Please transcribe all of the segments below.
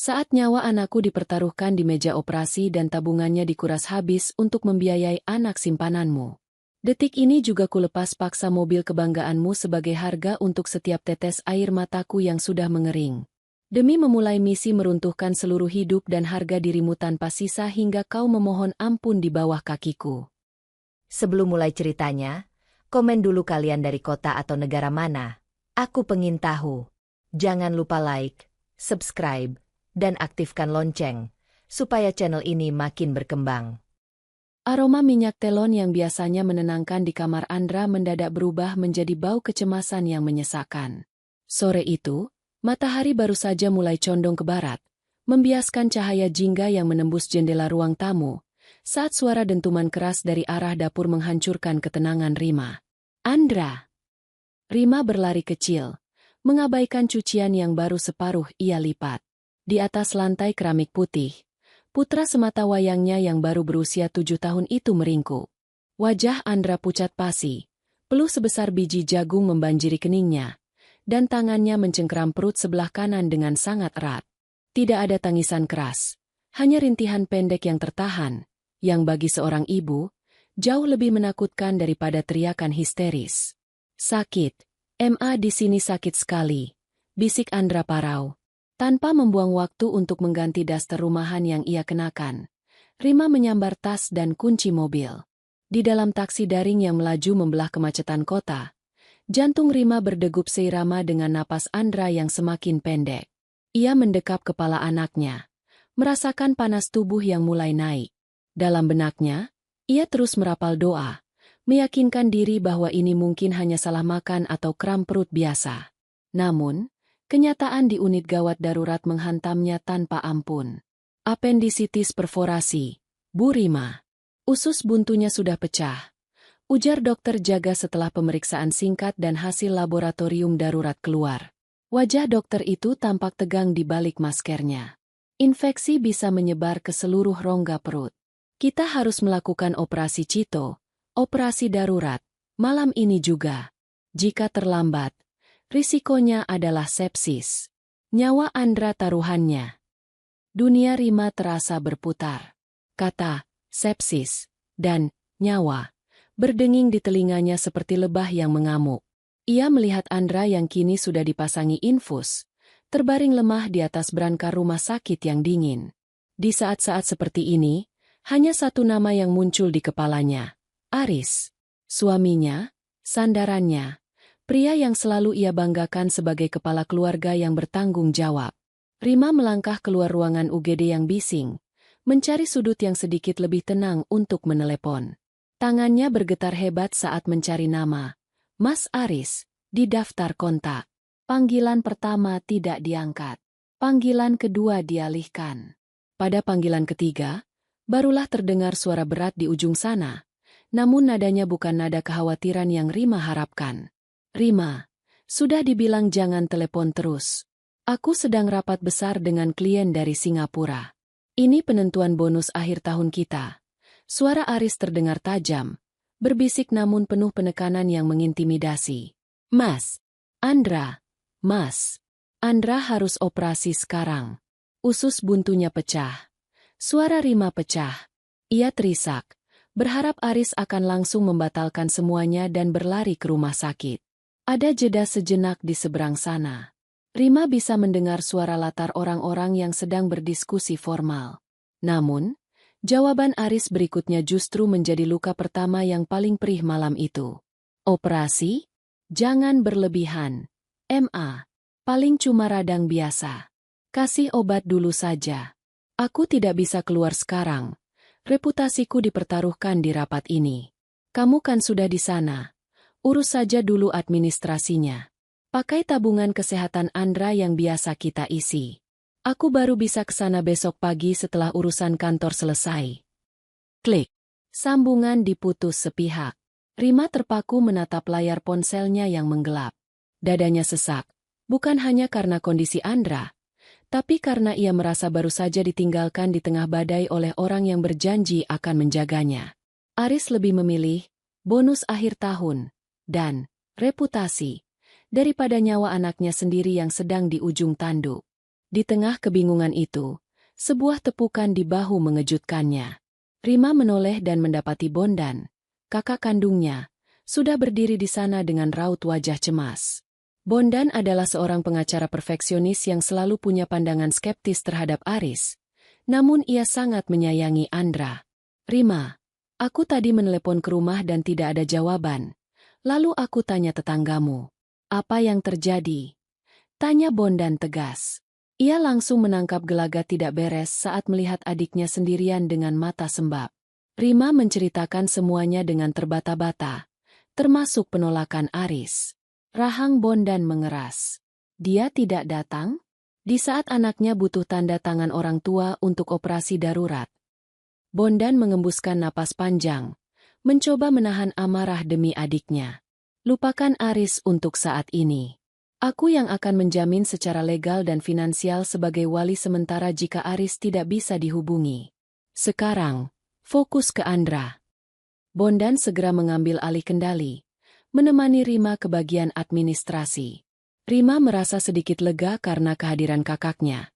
Saat nyawa anakku dipertaruhkan di meja operasi dan tabungannya dikuras habis untuk membiayai anak simpananmu. Detik ini juga kulepas paksa mobil kebanggaanmu sebagai harga untuk setiap tetes air mataku yang sudah mengering. Demi memulai misi meruntuhkan seluruh hidup dan harga dirimu tanpa sisa hingga kau memohon ampun di bawah kakiku. Sebelum mulai ceritanya, komen dulu kalian dari kota atau negara mana. Aku pengen tahu. Jangan lupa like, subscribe, dan aktifkan lonceng, supaya channel ini makin berkembang. Aroma minyak telon yang biasanya menenangkan di kamar Andra mendadak berubah menjadi bau kecemasan yang menyesakan. Sore itu, matahari baru saja mulai condong ke barat, membiaskan cahaya jingga yang menembus jendela ruang tamu, saat suara dentuman keras dari arah dapur menghancurkan ketenangan Rima. Andra! Rima berlari kecil, mengabaikan cucian yang baru separuh ia lipat. Di atas lantai keramik putih, putra semata wayangnya yang baru berusia 7 tahun itu meringkuk. Wajah Andra pucat pasi, peluh sebesar biji jagung membanjiri keningnya, dan tangannya mencengkeram perut sebelah kanan dengan sangat erat. Tidak ada tangisan keras, hanya rintihan pendek yang tertahan, yang bagi seorang ibu, jauh lebih menakutkan daripada teriakan histeris. Sakit, Ma di sini sakit sekali, bisik Andra parau. Tanpa membuang waktu untuk mengganti daster rumahan yang ia kenakan, Rima menyambar tas dan kunci mobil. Di dalam taksi daring yang melaju membelah kemacetan kota, jantung Rima berdegup seirama dengan napas Andra yang semakin pendek. Ia mendekap kepala anaknya, merasakan panas tubuh yang mulai naik. Dalam benaknya, ia terus merapal doa, meyakinkan diri bahwa ini mungkin hanya salah makan atau kram perut biasa. Namun, kenyataan di unit gawat darurat menghantamnya tanpa ampun. Apendisitis perforasi, Bu Rima. Usus buntunya sudah pecah, ujar dokter jaga setelah pemeriksaan singkat dan hasil laboratorium darurat keluar. Wajah dokter itu tampak tegang di balik maskernya. Infeksi bisa menyebar ke seluruh rongga perut. Kita harus melakukan operasi Cito, operasi darurat, malam ini juga. Jika terlambat, risikonya adalah sepsis. Nyawa Andra taruhannya. Dunia Rima terasa berputar. Kata, sepsis, dan nyawa, berdenging di telinganya seperti lebah yang mengamuk. Ia melihat Andra yang kini sudah dipasangi infus, terbaring lemah di atas brankar rumah sakit yang dingin. Di saat-saat seperti ini, hanya satu nama yang muncul di kepalanya. Aris. Suaminya, sandarannya, pria yang selalu ia banggakan sebagai kepala keluarga yang bertanggung jawab. Rima melangkah keluar ruangan UGD yang bising, mencari sudut yang sedikit lebih tenang untuk menelepon. Tangannya bergetar hebat saat mencari nama. Mas Aris, di daftar kontak. Panggilan pertama tidak diangkat. Panggilan kedua dialihkan. Pada panggilan ketiga, barulah terdengar suara berat di ujung sana. Namun nadanya bukan nada kekhawatiran yang Rima harapkan. Rima, sudah dibilang jangan telepon terus. Aku sedang rapat besar dengan klien dari Singapura. Ini penentuan bonus akhir tahun kita. Suara Aris terdengar tajam, berbisik namun penuh penekanan yang mengintimidasi. Mas, Andra, Mas, Andra harus operasi sekarang. Usus buntunya pecah. Suara Rima pecah. Ia terisak, berharap Aris akan langsung membatalkan semuanya dan berlari ke rumah sakit. Ada jeda sejenak di seberang sana. Rima bisa mendengar suara latar orang-orang yang sedang berdiskusi formal. Namun, jawaban Aris berikutnya justru menjadi luka pertama yang paling perih malam itu. Operasi? Jangan berlebihan. Ma, paling cuma radang biasa. Kasih obat dulu saja. Aku tidak bisa keluar sekarang. Reputasiku dipertaruhkan di rapat ini. Kamu kan sudah di sana. Urus saja dulu administrasinya. Pakai tabungan kesehatan Andra yang biasa kita isi. Aku baru bisa ke sana besok pagi setelah urusan kantor selesai. Klik. Sambungan diputus sepihak. Rima terpaku menatap layar ponselnya yang menggelap. Dadanya sesak, bukan hanya karena kondisi Andra, tapi karena ia merasa baru saja ditinggalkan di tengah badai oleh orang yang berjanji akan menjaganya. Aris lebih memilih bonus akhir tahun dan reputasi daripada nyawa anaknya sendiri yang sedang di ujung tanduk. Di tengah kebingungan itu, sebuah tepukan di bahu mengejutkannya. Rima menoleh dan mendapati Bondan, kakak kandungnya, sudah berdiri di sana dengan raut wajah cemas. Bondan adalah seorang pengacara perfeksionis yang selalu punya pandangan skeptis terhadap Aris. Namun ia sangat menyayangi Andra. Rima, aku tadi menelepon ke rumah dan tidak ada jawaban. Lalu aku tanya tetanggamu. Apa yang terjadi? Tanya Bondan tegas. Ia langsung menangkap gelagat tidak beres saat melihat adiknya sendirian dengan mata sembab. Rima menceritakan semuanya dengan terbata-bata, termasuk penolakan Aris. Rahang Bondan mengeras. Dia tidak datang? Di saat anaknya butuh tanda tangan orang tua untuk operasi darurat. Bondan mengembuskan napas panjang, mencoba menahan amarah demi adiknya. Lupakan Aris untuk saat ini. Aku yang akan menjamin secara legal dan finansial sebagai wali sementara jika Aris tidak bisa dihubungi. Sekarang, fokus ke Andra. Bondan segera mengambil alih kendali, menemani Rima ke bagian administrasi. Rima merasa sedikit lega karena kehadiran kakaknya.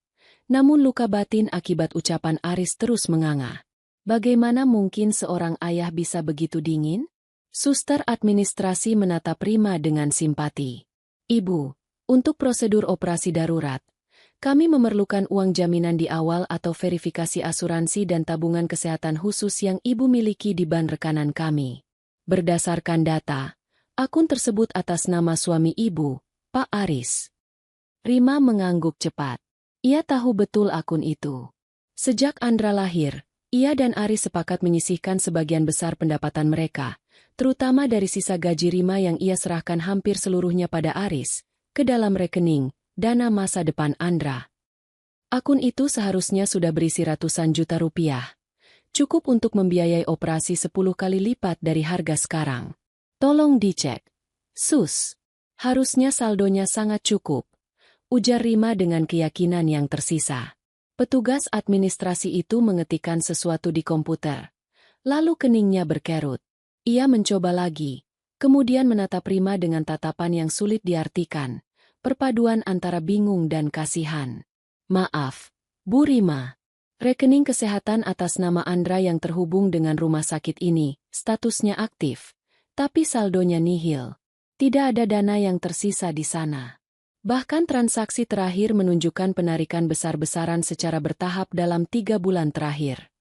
Namun luka batin akibat ucapan Aris terus menganga. Bagaimana mungkin seorang ayah bisa begitu dingin? Suster administrasi menatap Rima dengan simpati. Ibu, untuk prosedur operasi darurat, kami memerlukan uang jaminan di awal atau verifikasi asuransi dan tabungan kesehatan khusus yang ibu miliki di bank rekanan kami. Berdasarkan data, akun tersebut atas nama suami ibu, Pak Aris. Rima mengangguk cepat. Ia tahu betul akun itu. Sejak Andra lahir, ia dan Aris sepakat menyisihkan sebagian besar pendapatan mereka, terutama dari sisa gaji Rima yang ia serahkan hampir seluruhnya pada Aris, ke dalam rekening, dana masa depan Andra. Akun itu seharusnya sudah berisi ratusan juta rupiah. Cukup untuk membiayai operasi 10 kali lipat dari harga sekarang. Tolong dicek. Sus. Harusnya saldonya sangat cukup. Ujar Rima dengan keyakinan yang tersisa. Petugas administrasi itu mengetikkan sesuatu di komputer. Lalu keningnya berkerut. Ia mencoba lagi. Kemudian menatap Rima dengan tatapan yang sulit diartikan, perpaduan antara bingung dan kasihan. Maaf, Bu Rima. Rekening kesehatan atas nama Andra yang terhubung dengan rumah sakit ini, statusnya aktif, tapi saldonya nihil. Tidak ada dana yang tersisa di sana. Bahkan transaksi terakhir menunjukkan penarikan besar-besaran secara bertahap dalam 3 bulan terakhir.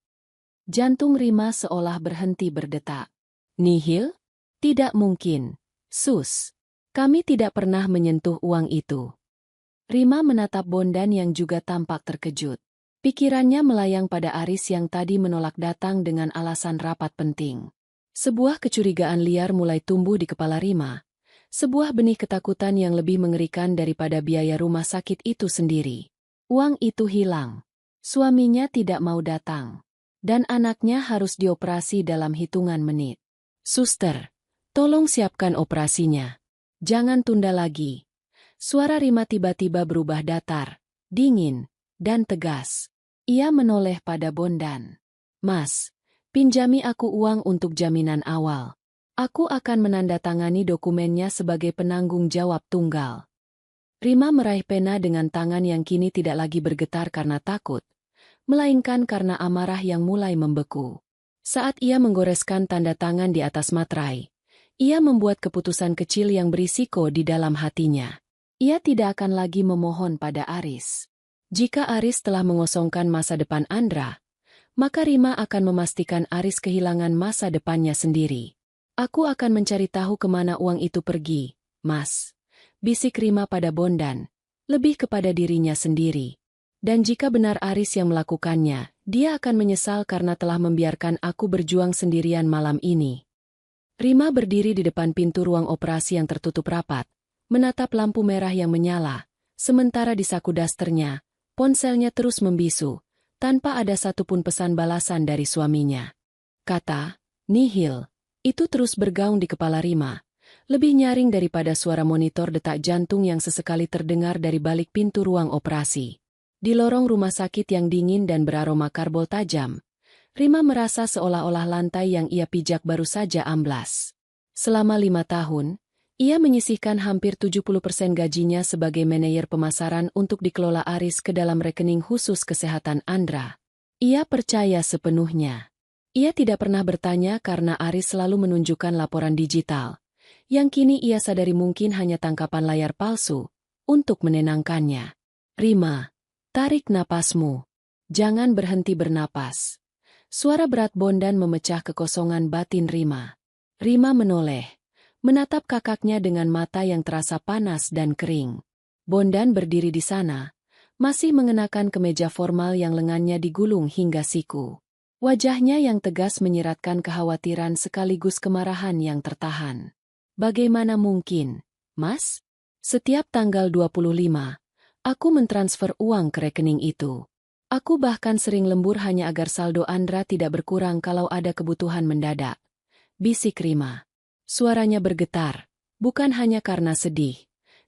Jantung Rima seolah berhenti berdetak. Nihil? Tidak mungkin, Sus. Kami tidak pernah menyentuh uang itu. Rima menatap Bondan yang juga tampak terkejut. Pikirannya melayang pada Aris yang tadi menolak datang dengan alasan rapat penting. Sebuah kecurigaan liar mulai tumbuh di kepala Rima. Sebuah benih ketakutan yang lebih mengerikan daripada biaya rumah sakit itu sendiri. Uang itu hilang. Suaminya tidak mau datang. Dan anaknya harus dioperasi dalam hitungan menit. Suster. Tolong siapkan operasinya. Jangan tunda lagi. Suara Rima tiba-tiba berubah datar, dingin, dan tegas. Ia menoleh pada Bondan. Mas, pinjami aku uang untuk jaminan awal. Aku akan menandatangani dokumennya sebagai penanggung jawab tunggal. Rima meraih pena dengan tangan yang kini tidak lagi bergetar karena takut, melainkan karena amarah yang mulai membeku. Saat ia menggoreskan tanda tangan di atas materai, ia membuat keputusan kecil yang berisiko di dalam hatinya. Ia tidak akan lagi memohon pada Aris. Jika Aris telah mengosongkan masa depan Andra, maka Rima akan memastikan Aris kehilangan masa depannya sendiri. Aku akan mencari tahu kemana uang itu pergi, Mas. Bisik Rima pada Bondan, lebih kepada dirinya sendiri. Dan jika benar Aris yang melakukannya, dia akan menyesal karena telah membiarkan aku berjuang sendirian malam ini. Rima berdiri di depan pintu ruang operasi yang tertutup rapat, menatap lampu merah yang menyala, sementara di saku dasternya, ponselnya terus membisu, tanpa ada satupun pesan balasan dari suaminya. Kata, nihil, itu terus bergaung di kepala Rima, lebih nyaring daripada suara monitor detak jantung yang sesekali terdengar dari balik pintu ruang operasi. Di lorong rumah sakit yang dingin dan beraroma karbol tajam, Rima merasa seolah-olah lantai yang ia pijak baru saja amblas. Selama 5 tahun, Ia menyisihkan hampir 70% gajinya sebagai manajer pemasaran untuk dikelola Aris ke dalam rekening khusus kesehatan Andra. Ia percaya sepenuhnya. Ia tidak pernah bertanya karena Aris selalu menunjukkan laporan digital, yang kini ia sadari mungkin hanya tangkapan layar palsu, untuk menenangkannya. Rima, tarik napasmu. Jangan berhenti bernapas. Suara berat Bondan memecah kekosongan batin Rima. Rima menoleh, menatap kakaknya dengan mata yang terasa panas dan kering. Bondan berdiri di sana, masih mengenakan kemeja formal yang lengannya digulung hingga siku. Wajahnya yang tegas menyiratkan kekhawatiran sekaligus kemarahan yang tertahan. Bagaimana mungkin, Mas? Setiap tanggal 25, aku mentransfer uang ke rekening itu. Aku bahkan sering lembur hanya agar saldo Andra tidak berkurang kalau ada kebutuhan mendadak. Bisik Rima. Suaranya bergetar, bukan hanya karena sedih,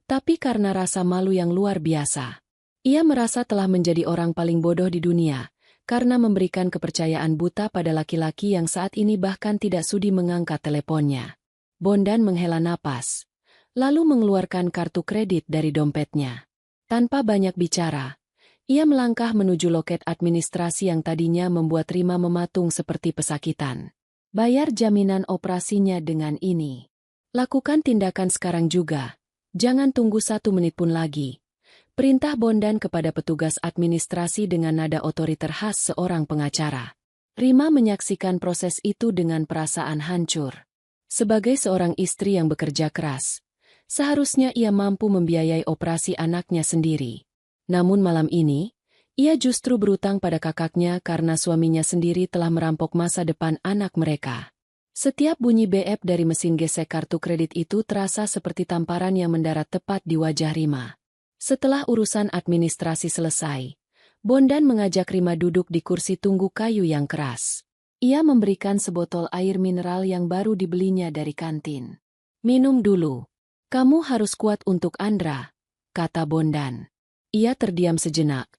tapi karena rasa malu yang luar biasa. Ia merasa telah menjadi orang paling bodoh di dunia, karena memberikan kepercayaan buta pada laki-laki yang saat ini bahkan tidak sudi mengangkat teleponnya. Bondan menghela napas, lalu mengeluarkan kartu kredit dari dompetnya. Tanpa banyak bicara, ia melangkah menuju loket administrasi yang tadinya membuat Rima mematung seperti pesakitan. Bayar jaminan operasinya dengan ini. Lakukan tindakan sekarang juga. Jangan tunggu 1 menit pun lagi. Perintah Bondan kepada petugas administrasi dengan nada otoriter khas seorang pengacara. Rima menyaksikan proses itu dengan perasaan hancur. Sebagai seorang istri yang bekerja keras, seharusnya ia mampu membiayai operasi anaknya sendiri. Namun malam ini, ia justru berutang pada kakaknya karena suaminya sendiri telah merampok masa depan anak mereka. Setiap bunyi beep dari mesin gesek kartu kredit itu terasa seperti tamparan yang mendarat tepat di wajah Rima. Setelah urusan administrasi selesai, Bondan mengajak Rima duduk di kursi tunggu kayu yang keras. Ia memberikan sebotol air mineral yang baru dibelinya dari kantin. Minum dulu. Kamu harus kuat untuk Andra, kata Bondan. Ia terdiam sejenak.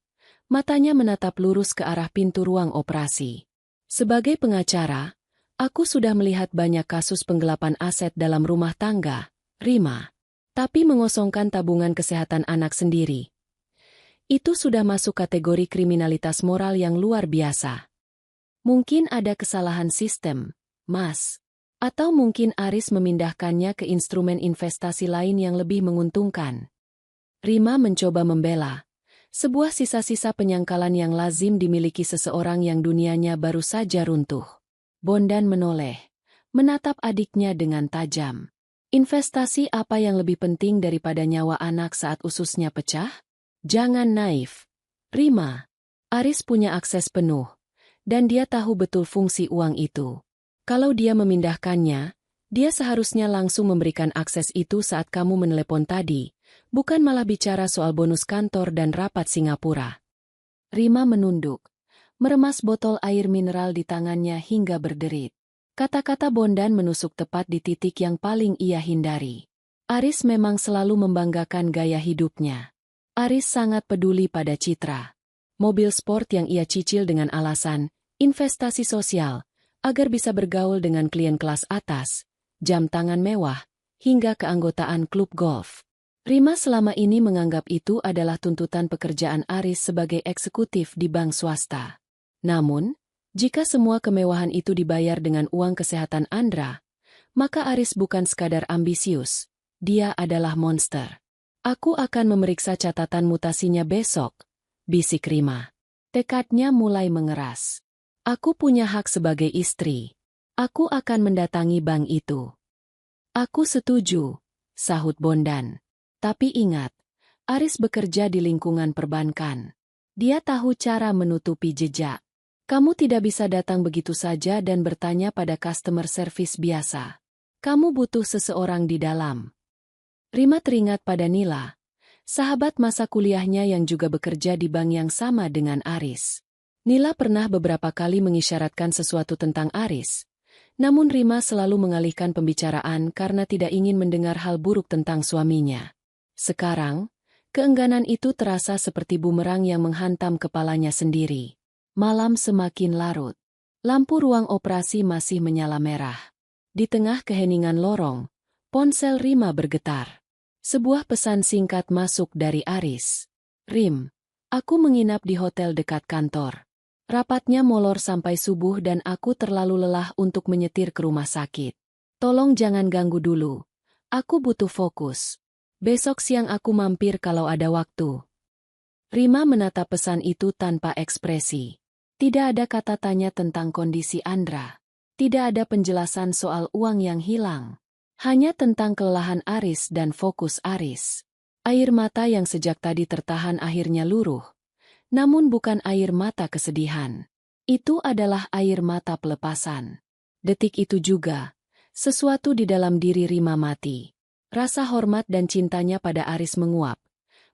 Matanya menatap lurus ke arah pintu ruang operasi. Sebagai pengacara, aku sudah melihat banyak kasus penggelapan aset dalam rumah tangga, Rima. Tapi mengosongkan tabungan kesehatan anak sendiri, itu sudah masuk kategori kriminalitas moral yang luar biasa. Mungkin ada kesalahan sistem, Mas. Atau mungkin Aris memindahkannya ke instrumen investasi lain yang lebih menguntungkan. Rima mencoba membela. Sebuah sisa-sisa penyangkalan yang lazim dimiliki seseorang yang dunianya baru saja runtuh. Bondan menoleh, menatap adiknya dengan tajam. Investasi apa yang lebih penting daripada nyawa anak saat ususnya pecah? Jangan naif. Rima, Aris punya akses penuh, dan dia tahu betul fungsi uang itu. Kalau dia memindahkannya, dia seharusnya langsung memberikan akses itu saat kamu menelepon tadi, bukan malah bicara soal bonus kantor dan rapat Singapura. Rima menunduk, meremas botol air mineral di tangannya hingga berderit. Kata-kata Bondan menusuk tepat di titik yang paling ia hindari. Aris memang selalu membanggakan gaya hidupnya. Aris sangat peduli pada citra. Mobil sport yang ia cicil dengan alasan investasi sosial, agar bisa bergaul dengan klien kelas atas, jam tangan mewah, hingga keanggotaan klub golf. Rima selama ini menganggap itu adalah tuntutan pekerjaan Aris sebagai eksekutif di bank swasta. Namun, jika semua kemewahan itu dibayar dengan uang kesehatan Andra, maka Aris bukan sekadar ambisius, dia adalah monster. Aku akan memeriksa catatan mutasinya besok, bisik Rima. Tekadnya mulai mengeras. Aku punya hak sebagai istri. Aku akan mendatangi bank itu. Aku setuju, sahut Bondan. Tapi ingat, Aris bekerja di lingkungan perbankan. Dia tahu cara menutupi jejak. Kamu tidak bisa datang begitu saja dan bertanya pada customer service biasa. Kamu butuh seseorang di dalam. Rima teringat pada Nila, sahabat masa kuliahnya yang juga bekerja di bank yang sama dengan Aris. Nila pernah beberapa kali mengisyaratkan sesuatu tentang Aris, namun Rima selalu mengalihkan pembicaraan karena tidak ingin mendengar hal buruk tentang suaminya. Sekarang, keengganan itu terasa seperti bumerang yang menghantam kepalanya sendiri. Malam semakin larut. Lampu ruang operasi masih menyala merah. Di tengah keheningan lorong, Ponsel Rima bergetar. Sebuah pesan singkat masuk dari Aris. Rim, aku menginap di hotel dekat kantor. Rapatnya molor sampai subuh dan aku terlalu lelah untuk menyetir ke rumah sakit. Tolong jangan ganggu dulu. Aku butuh fokus. Besok siang aku mampir kalau ada waktu. Rima menatap pesan itu tanpa ekspresi. Tidak ada kata tanya tentang kondisi Andra. Tidak ada penjelasan soal uang yang hilang. Hanya tentang kelelahan Aris dan fokus Aris. Air mata yang sejak tadi tertahan akhirnya luruh. Namun bukan air mata kesedihan. Itu adalah air mata pelepasan. Detik itu juga, sesuatu di dalam diri Rima mati. Rasa hormat dan cintanya pada Aris menguap,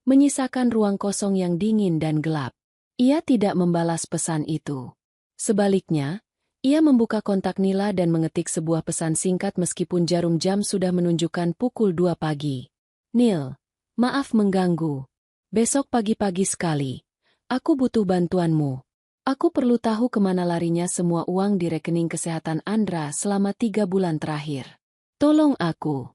menyisakan ruang kosong yang dingin dan gelap. Ia tidak membalas pesan itu. Sebaliknya, ia membuka kontak Nila dan mengetik sebuah pesan singkat meskipun jarum jam sudah menunjukkan pukul 2 pagi. Nil, maaf mengganggu. Besok pagi-pagi sekali. Aku butuh bantuanmu. Aku perlu tahu kemana larinya semua uang di rekening kesehatan Andra selama 3 bulan terakhir. Tolong aku.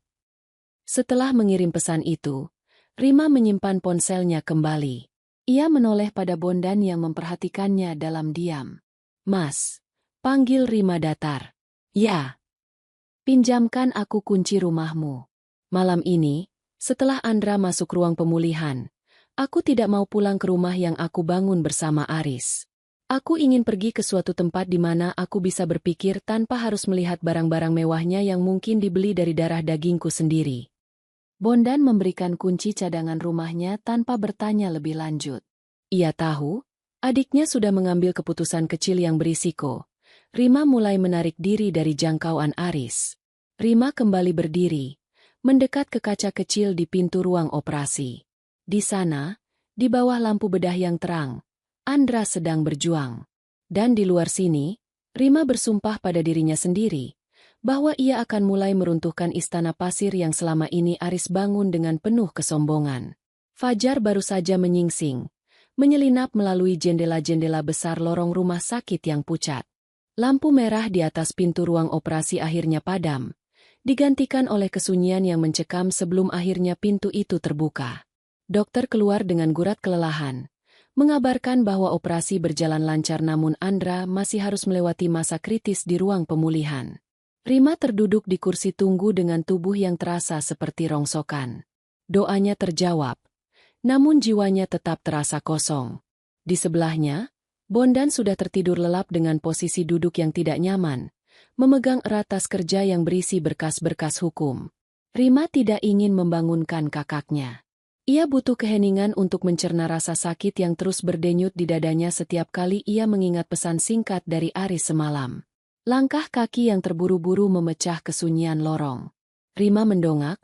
Setelah mengirim pesan itu, Rima menyimpan ponselnya kembali. Ia menoleh pada Bondan yang memperhatikannya dalam diam. Mas. Panggil Rima datar. Ya. Pinjamkan aku kunci rumahmu. Malam ini, setelah Andra masuk ruang pemulihan, aku tidak mau pulang ke rumah yang aku bangun bersama Aris. Aku ingin pergi ke suatu tempat di mana aku bisa berpikir tanpa harus melihat barang-barang mewahnya yang mungkin dibeli dari darah dagingku sendiri. Bondan memberikan kunci cadangan rumahnya tanpa bertanya lebih lanjut. Ia tahu, adiknya sudah mengambil keputusan kecil yang berisiko. Rima mulai menarik diri dari jangkauan Aris. Rima kembali berdiri, mendekat ke kaca kecil di pintu ruang operasi. Di sana, di bawah lampu bedah yang terang, Andra sedang berjuang. Dan di luar sini, Rima bersumpah pada dirinya sendiri, bahwa ia akan mulai meruntuhkan istana pasir yang selama ini Aris bangun dengan penuh kesombongan. Fajar baru saja menyingsing, menyelinap melalui jendela-jendela besar lorong rumah sakit yang pucat. Lampu merah di atas pintu ruang operasi akhirnya padam, digantikan oleh kesunyian yang mencekam sebelum akhirnya pintu itu terbuka. Dokter keluar dengan gurat kelelahan, mengabarkan bahwa operasi berjalan lancar namun Andra masih harus melewati masa kritis di ruang pemulihan. Rima terduduk di kursi tunggu dengan tubuh yang terasa seperti rongsokan. Doanya terjawab, namun jiwanya tetap terasa kosong. Di sebelahnya, Bondan sudah tertidur lelap dengan posisi duduk yang tidak nyaman, memegang erat tas kerja yang berisi berkas-berkas hukum. Rima tidak ingin membangunkan kakaknya. Ia butuh keheningan untuk mencerna rasa sakit yang terus berdenyut di dadanya setiap kali ia mengingat pesan singkat dari Aris semalam. Langkah kaki yang terburu-buru memecah kesunyian lorong. Rima mendongak,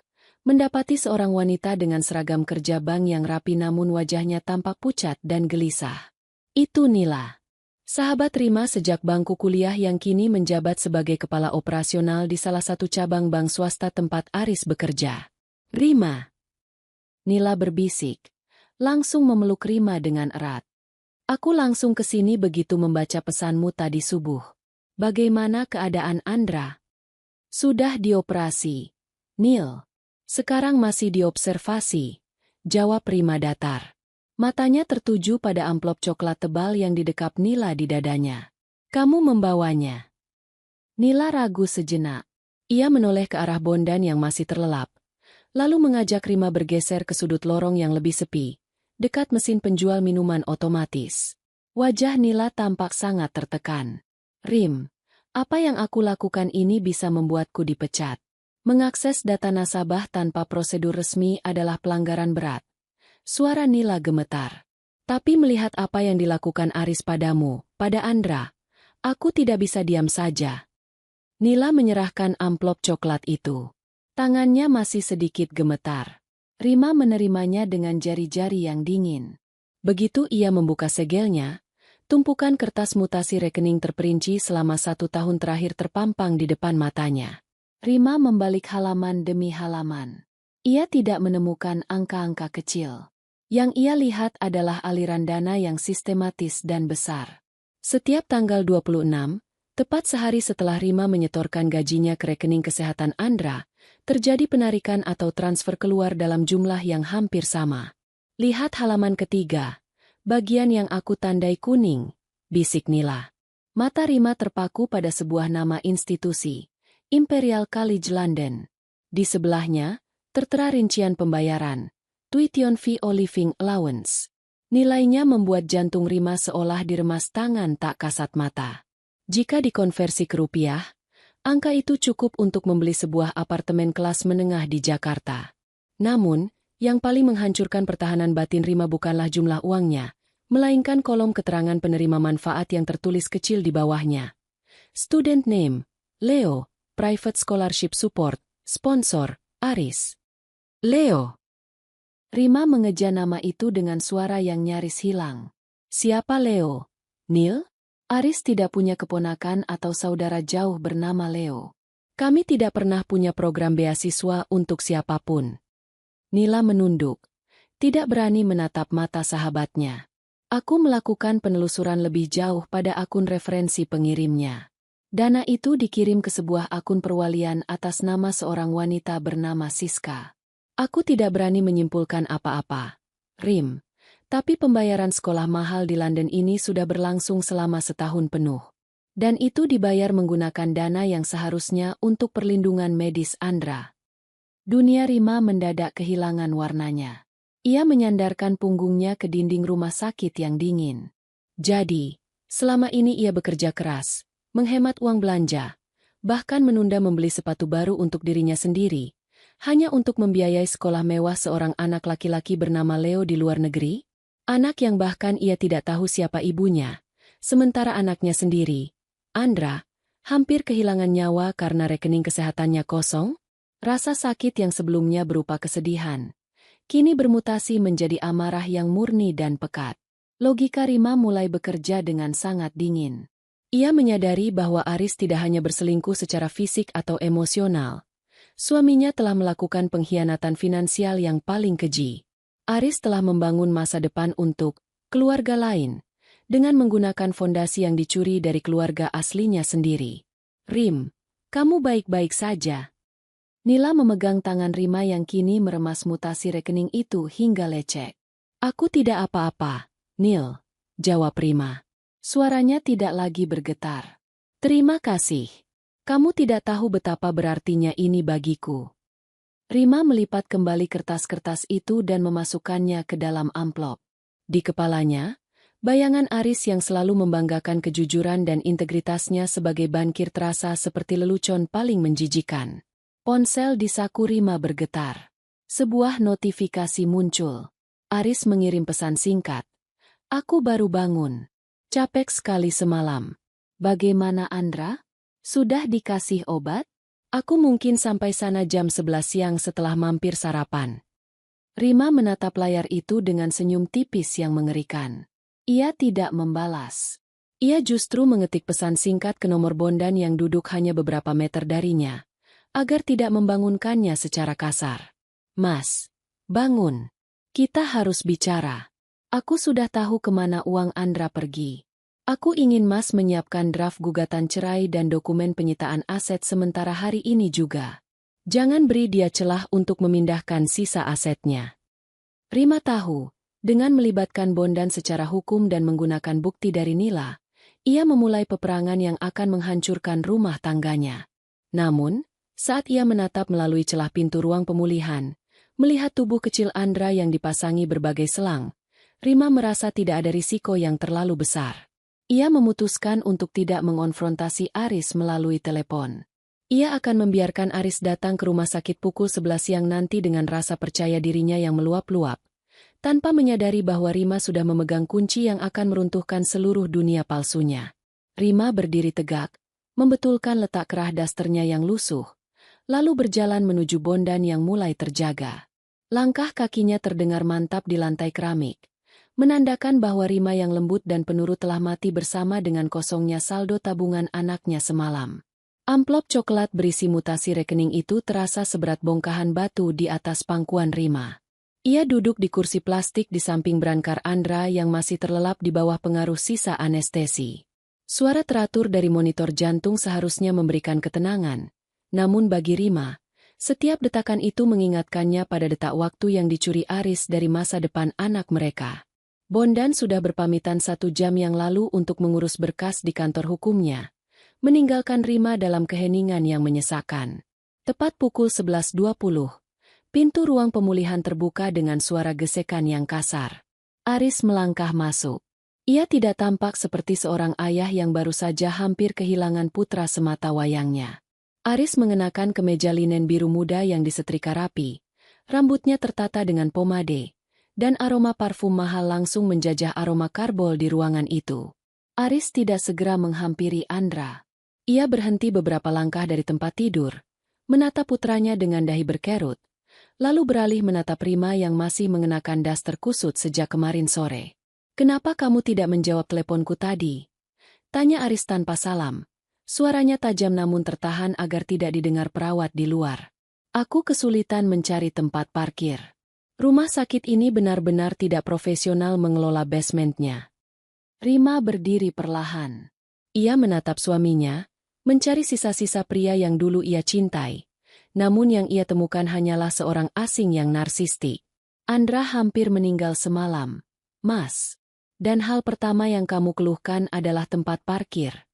mendapati seorang wanita dengan seragam kerja bank yang rapi namun wajahnya tampak pucat dan gelisah. Itu Nila. Sahabat Rima sejak bangku kuliah yang kini menjabat sebagai kepala operasional di salah satu cabang bank swasta tempat Aris bekerja. Rima. Nila berbisik, langsung memeluk Rima dengan erat. Aku langsung ke sini begitu membaca pesanmu tadi subuh. Bagaimana keadaan Andra? Sudah dioperasi. Nil. Sekarang masih diobservasi. Jawab Rima datar. Matanya tertuju pada amplop coklat tebal yang didekap Nila di dadanya. Kamu membawanya. Nila ragu sejenak. Ia menoleh ke arah Bondan yang masih terlelap, lalu mengajak Rima bergeser ke sudut lorong yang lebih sepi, dekat mesin penjual minuman otomatis. Wajah Nila tampak sangat tertekan. Rim, apa yang aku lakukan ini bisa membuatku dipecat. Mengakses data nasabah tanpa prosedur resmi adalah pelanggaran berat. Suara Nila gemetar. Tapi melihat apa yang dilakukan Aris padamu, pada Andra, aku tidak bisa diam saja. Nila menyerahkan amplop coklat itu. Tangannya masih sedikit gemetar. Rima menerimanya dengan jari-jari yang dingin. Begitu ia membuka segelnya, tumpukan kertas mutasi rekening terperinci selama 1 tahun terakhir terpampang di depan matanya. Rima membalik halaman demi halaman. Ia tidak menemukan angka-angka kecil. Yang ia lihat adalah aliran dana yang sistematis dan besar. Setiap tanggal 26, tepat sehari setelah Rima menyetorkan gajinya ke rekening kesehatan Andra, terjadi penarikan atau transfer keluar dalam jumlah yang hampir sama. Lihat halaman ketiga, bagian yang aku tandai kuning, bisik Nila. Mata Rima terpaku pada sebuah nama institusi, Imperial College London. Di sebelahnya, tertera rincian pembayaran, Tuition Fee or Living Allowance. Nilainya membuat jantung Rima seolah diremas tangan tak kasat mata. Jika dikonversi ke rupiah, angka itu cukup untuk membeli sebuah apartemen kelas menengah di Jakarta. Namun, yang paling menghancurkan pertahanan batin Rima bukanlah jumlah uangnya, melainkan kolom keterangan penerima manfaat yang tertulis kecil di bawahnya. Student name, Leo, Private Scholarship Support, Sponsor, Aris. Leo. Rima mengeja nama itu dengan suara yang nyaris hilang. Siapa Leo? Neil? Aris tidak punya keponakan atau saudara jauh bernama Leo. Kami tidak pernah punya program beasiswa untuk siapapun. Nila menunduk, tidak berani menatap mata sahabatnya. Aku melakukan penelusuran lebih jauh pada akun referensi pengirimnya. Dana itu dikirim ke sebuah akun perwalian atas nama seorang wanita bernama Siska. Aku tidak berani menyimpulkan apa-apa, Rim, tapi pembayaran sekolah mahal di London ini sudah berlangsung selama setahun penuh. Dan itu dibayar menggunakan dana yang seharusnya untuk perlindungan medis Andra. Dunia Rima mendadak kehilangan warnanya. Ia menyandarkan punggungnya ke dinding rumah sakit yang dingin. Jadi, selama ini ia bekerja keras, menghemat uang belanja, bahkan menunda membeli sepatu baru untuk dirinya sendiri, hanya untuk membiayai sekolah mewah seorang anak laki-laki bernama Leo di luar negeri? Anak yang bahkan ia tidak tahu siapa ibunya. Sementara anaknya sendiri, Andra, hampir kehilangan nyawa karena rekening kesehatannya kosong. Rasa sakit yang sebelumnya berupa kesedihan, kini bermutasi menjadi amarah yang murni dan pekat. Logika Rima mulai bekerja dengan sangat dingin. Ia menyadari bahwa Aris tidak hanya berselingkuh secara fisik atau emosional. Suaminya telah melakukan pengkhianatan finansial yang paling keji. Aris telah membangun masa depan untuk keluarga lain dengan menggunakan fondasi yang dicuri dari keluarga aslinya sendiri. Rim, kamu baik-baik saja. Nila memegang tangan Rima yang kini meremas mutasi rekening itu hingga lecek. Aku tidak apa-apa, Nil, jawab Rima. Suaranya tidak lagi bergetar. Terima kasih. Kamu tidak tahu betapa berartinya ini bagiku. Rima melipat kembali kertas-kertas itu dan memasukkannya ke dalam amplop. Di kepalanya, bayangan Aris yang selalu membanggakan kejujuran dan integritasnya sebagai bankir terasa seperti lelucon paling menjijikan. Ponsel di saku Rima bergetar. Sebuah notifikasi muncul. Aris mengirim pesan singkat. Aku baru bangun. Capek sekali semalam. Bagaimana Andra? Sudah dikasih obat? Aku mungkin sampai sana jam 11 siang setelah mampir sarapan. Rima menatap layar itu dengan senyum tipis yang mengerikan. Ia tidak membalas. Ia justru mengetik pesan singkat ke nomor bondan yang duduk hanya beberapa meter darinya, agar tidak membangunkannya secara kasar. Mas, bangun. Kita harus bicara. Aku sudah tahu kemana uang Andra pergi. Aku ingin Mas menyiapkan draft gugatan cerai dan dokumen penyitaan aset sementara hari ini juga. Jangan beri dia celah untuk memindahkan sisa asetnya. Rima tahu, dengan melibatkan bondan secara hukum dan menggunakan bukti dari Nila, ia memulai peperangan yang akan menghancurkan rumah tangganya. Namun, saat ia menatap melalui celah pintu ruang pemulihan, melihat tubuh kecil Andra yang dipasangi berbagai selang, Rima merasa tidak ada risiko yang terlalu besar. Ia memutuskan untuk tidak mengonfrontasi Aris melalui telepon. Ia akan membiarkan Aris datang ke rumah sakit pukul 11 siang nanti dengan rasa percaya dirinya yang meluap-luap, tanpa menyadari bahwa Rima sudah memegang kunci yang akan meruntuhkan seluruh dunia palsunya. Rima berdiri tegak, membetulkan letak kerah dasternya yang lusuh, lalu berjalan menuju bondan yang mulai terjaga. Langkah kakinya terdengar mantap di lantai keramik, menandakan bahwa Rima yang lembut dan penurut telah mati bersama dengan kosongnya saldo tabungan anaknya semalam. Amplop coklat berisi mutasi rekening itu terasa seberat bongkahan batu di atas pangkuan Rima. Ia duduk di kursi plastik di samping brankar Andra yang masih terlelap di bawah pengaruh sisa anestesi. Suara teratur dari monitor jantung seharusnya memberikan ketenangan. Namun bagi Rima, Setiap detakan itu mengingatkannya pada detak waktu yang dicuri Aris dari masa depan anak mereka. Bondan sudah berpamitan 1 jam yang lalu untuk mengurus berkas di kantor hukumnya, meninggalkan Rima dalam keheningan yang menyesakan. Tepat pukul 11.20, pintu ruang pemulihan terbuka dengan suara gesekan yang kasar. Aris melangkah masuk. Ia tidak tampak seperti seorang ayah yang baru saja hampir kehilangan putra semata wayangnya. Aris mengenakan kemeja linen biru muda yang disetrika rapi, rambutnya tertata dengan pomade, dan aroma parfum mahal langsung menjajah aroma karbol di ruangan itu. Aris tidak segera menghampiri Andra. Ia berhenti beberapa langkah dari tempat tidur, menatap putranya dengan dahi berkerut, lalu beralih menatap Rima yang masih mengenakan daster kusut sejak kemarin sore. "Kenapa kamu tidak menjawab teleponku tadi?" tanya Aris tanpa salam. Suaranya tajam namun tertahan agar tidak didengar perawat di luar. "Aku kesulitan mencari tempat parkir. Rumah sakit ini benar-benar tidak profesional mengelola basementnya." Rima berdiri perlahan. Ia menatap suaminya, mencari sisa-sisa pria yang dulu ia cintai. Namun yang ia temukan hanyalah seorang asing yang narsistik. "Andra hampir meninggal semalam, Mas. Dan hal pertama yang kamu keluhkan adalah tempat parkir."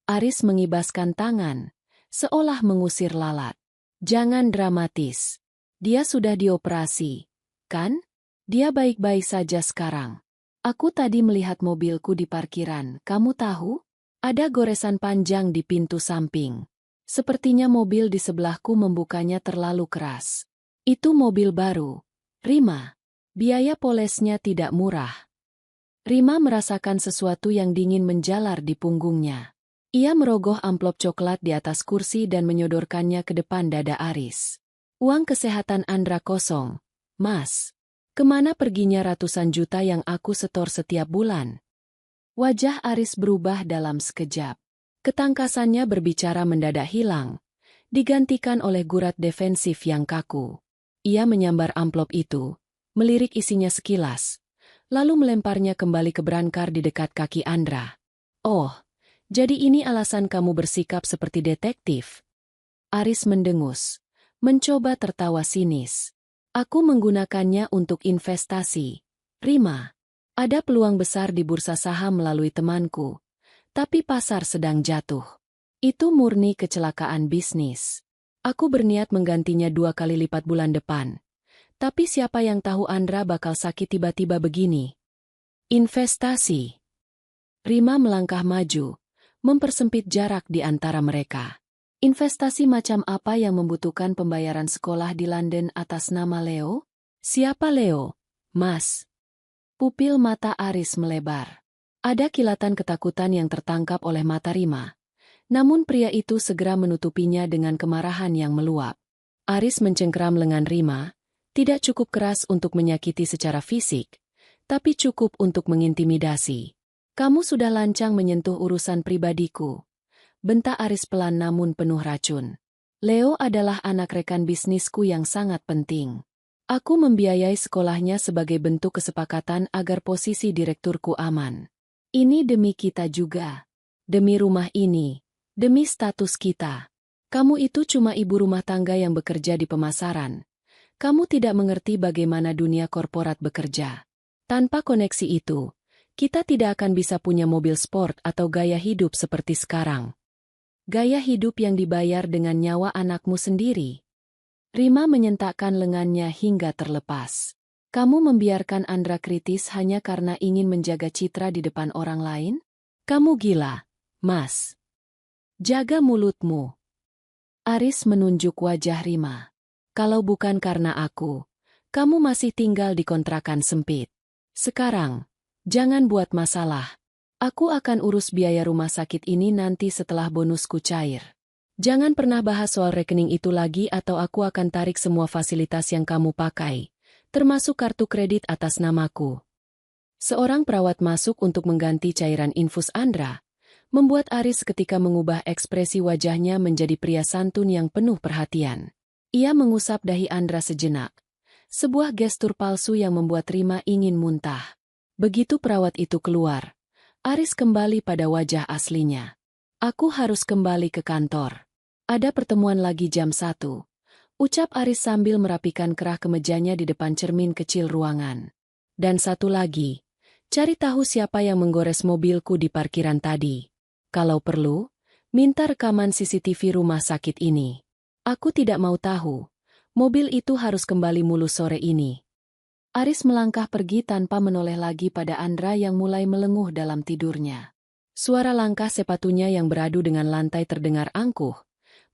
Aris mengibaskan tangan, seolah mengusir lalat. "Jangan dramatis. Dia sudah dioperasi, kan? Dia baik-baik saja sekarang. Aku tadi melihat mobilku di parkiran, kamu tahu? Ada goresan panjang di pintu samping. Sepertinya mobil di sebelahku membukanya terlalu keras. Itu mobil baru, Rima. Biaya polesnya tidak murah." Rima merasakan sesuatu yang dingin menjalar di punggungnya. Ia merogoh amplop coklat di atas kursi dan menyodorkannya ke depan dada Aris. "Uang kesehatan Andra kosong, Mas. Kemana perginya ratusan juta yang aku setor setiap bulan?" Wajah Aris berubah dalam sekejap. Ketangkasannya berbicara mendadak hilang, digantikan oleh gurat defensif yang kaku. Ia menyambar amplop itu, melirik isinya sekilas, lalu melemparnya kembali ke brankar di dekat kaki Andra. "Oh, jadi ini alasan kamu bersikap seperti detektif?" Aris mendengus, mencoba tertawa sinis. "Aku menggunakannya untuk investasi, Rima. Ada peluang besar di bursa saham melalui temanku, tapi pasar sedang jatuh. Itu murni kecelakaan bisnis. Aku berniat menggantinya 2 kali lipat bulan depan. Tapi siapa yang tahu Andra bakal sakit tiba-tiba begini." "Investasi." Rima melangkah maju, mempersempit jarak di antara mereka. "Investasi macam apa yang membutuhkan pembayaran sekolah di London atas nama Leo?" "Siapa Leo, Mas?" Pupil mata Aris melebar. Ada kilatan ketakutan yang tertangkap oleh mata Rima. Namun pria itu segera menutupinya dengan kemarahan yang meluap. Aris mencengkeram lengan Rima, tidak cukup keras untuk menyakiti secara fisik, tapi cukup untuk mengintimidasi. "Kamu sudah lancang menyentuh urusan pribadiku," bentak Aris pelan namun penuh racun. "Leo adalah anak rekan bisnisku yang sangat penting. Aku membiayai sekolahnya sebagai bentuk kesepakatan agar posisi direkturku aman. Ini demi kita juga. Demi rumah ini. Demi status kita. Kamu itu cuma ibu rumah tangga yang bekerja di pemasaran. Kamu tidak mengerti bagaimana dunia korporat bekerja. Tanpa koneksi itu, kita tidak akan bisa punya mobil sport atau gaya hidup seperti sekarang. Gaya hidup yang dibayar dengan nyawa anakmu sendiri." Rima menyentakkan lengannya hingga terlepas. "Kamu membiarkan Andra kritis hanya karena ingin menjaga citra di depan orang lain? Kamu gila, Mas. Jaga mulutmu." Aris menunjuk wajah Rima. "Kalau bukan karena aku, kamu masih tinggal di kontrakan sempit. Sekarang, jangan buat masalah. Aku akan urus biaya rumah sakit ini nanti setelah bonusku cair. Jangan pernah bahas soal rekening itu lagi atau aku akan tarik semua fasilitas yang kamu pakai, termasuk kartu kredit atas namaku." Seorang perawat masuk untuk mengganti cairan infus Andra, membuat Aris ketika mengubah ekspresi wajahnya menjadi pria santun yang penuh perhatian. Ia mengusap dahi Andra sejenak, sebuah gestur palsu yang membuat Rima ingin muntah. Begitu perawat itu keluar, Aris kembali pada wajah aslinya. "Aku harus kembali ke kantor. Ada pertemuan lagi jam 1. Ucap Aris sambil merapikan kerah kemejanya di depan cermin kecil ruangan. Dan satu lagi, cari tahu siapa yang menggores mobilku di parkiran tadi. Kalau perlu, minta rekaman CCTV rumah sakit ini. Aku tidak mau tahu. Mobil itu harus kembali mulus sore ini. Aris melangkah pergi tanpa menoleh lagi pada Andra yang mulai melenguh dalam tidurnya. Suara langkah sepatunya yang beradu dengan lantai terdengar angkuh,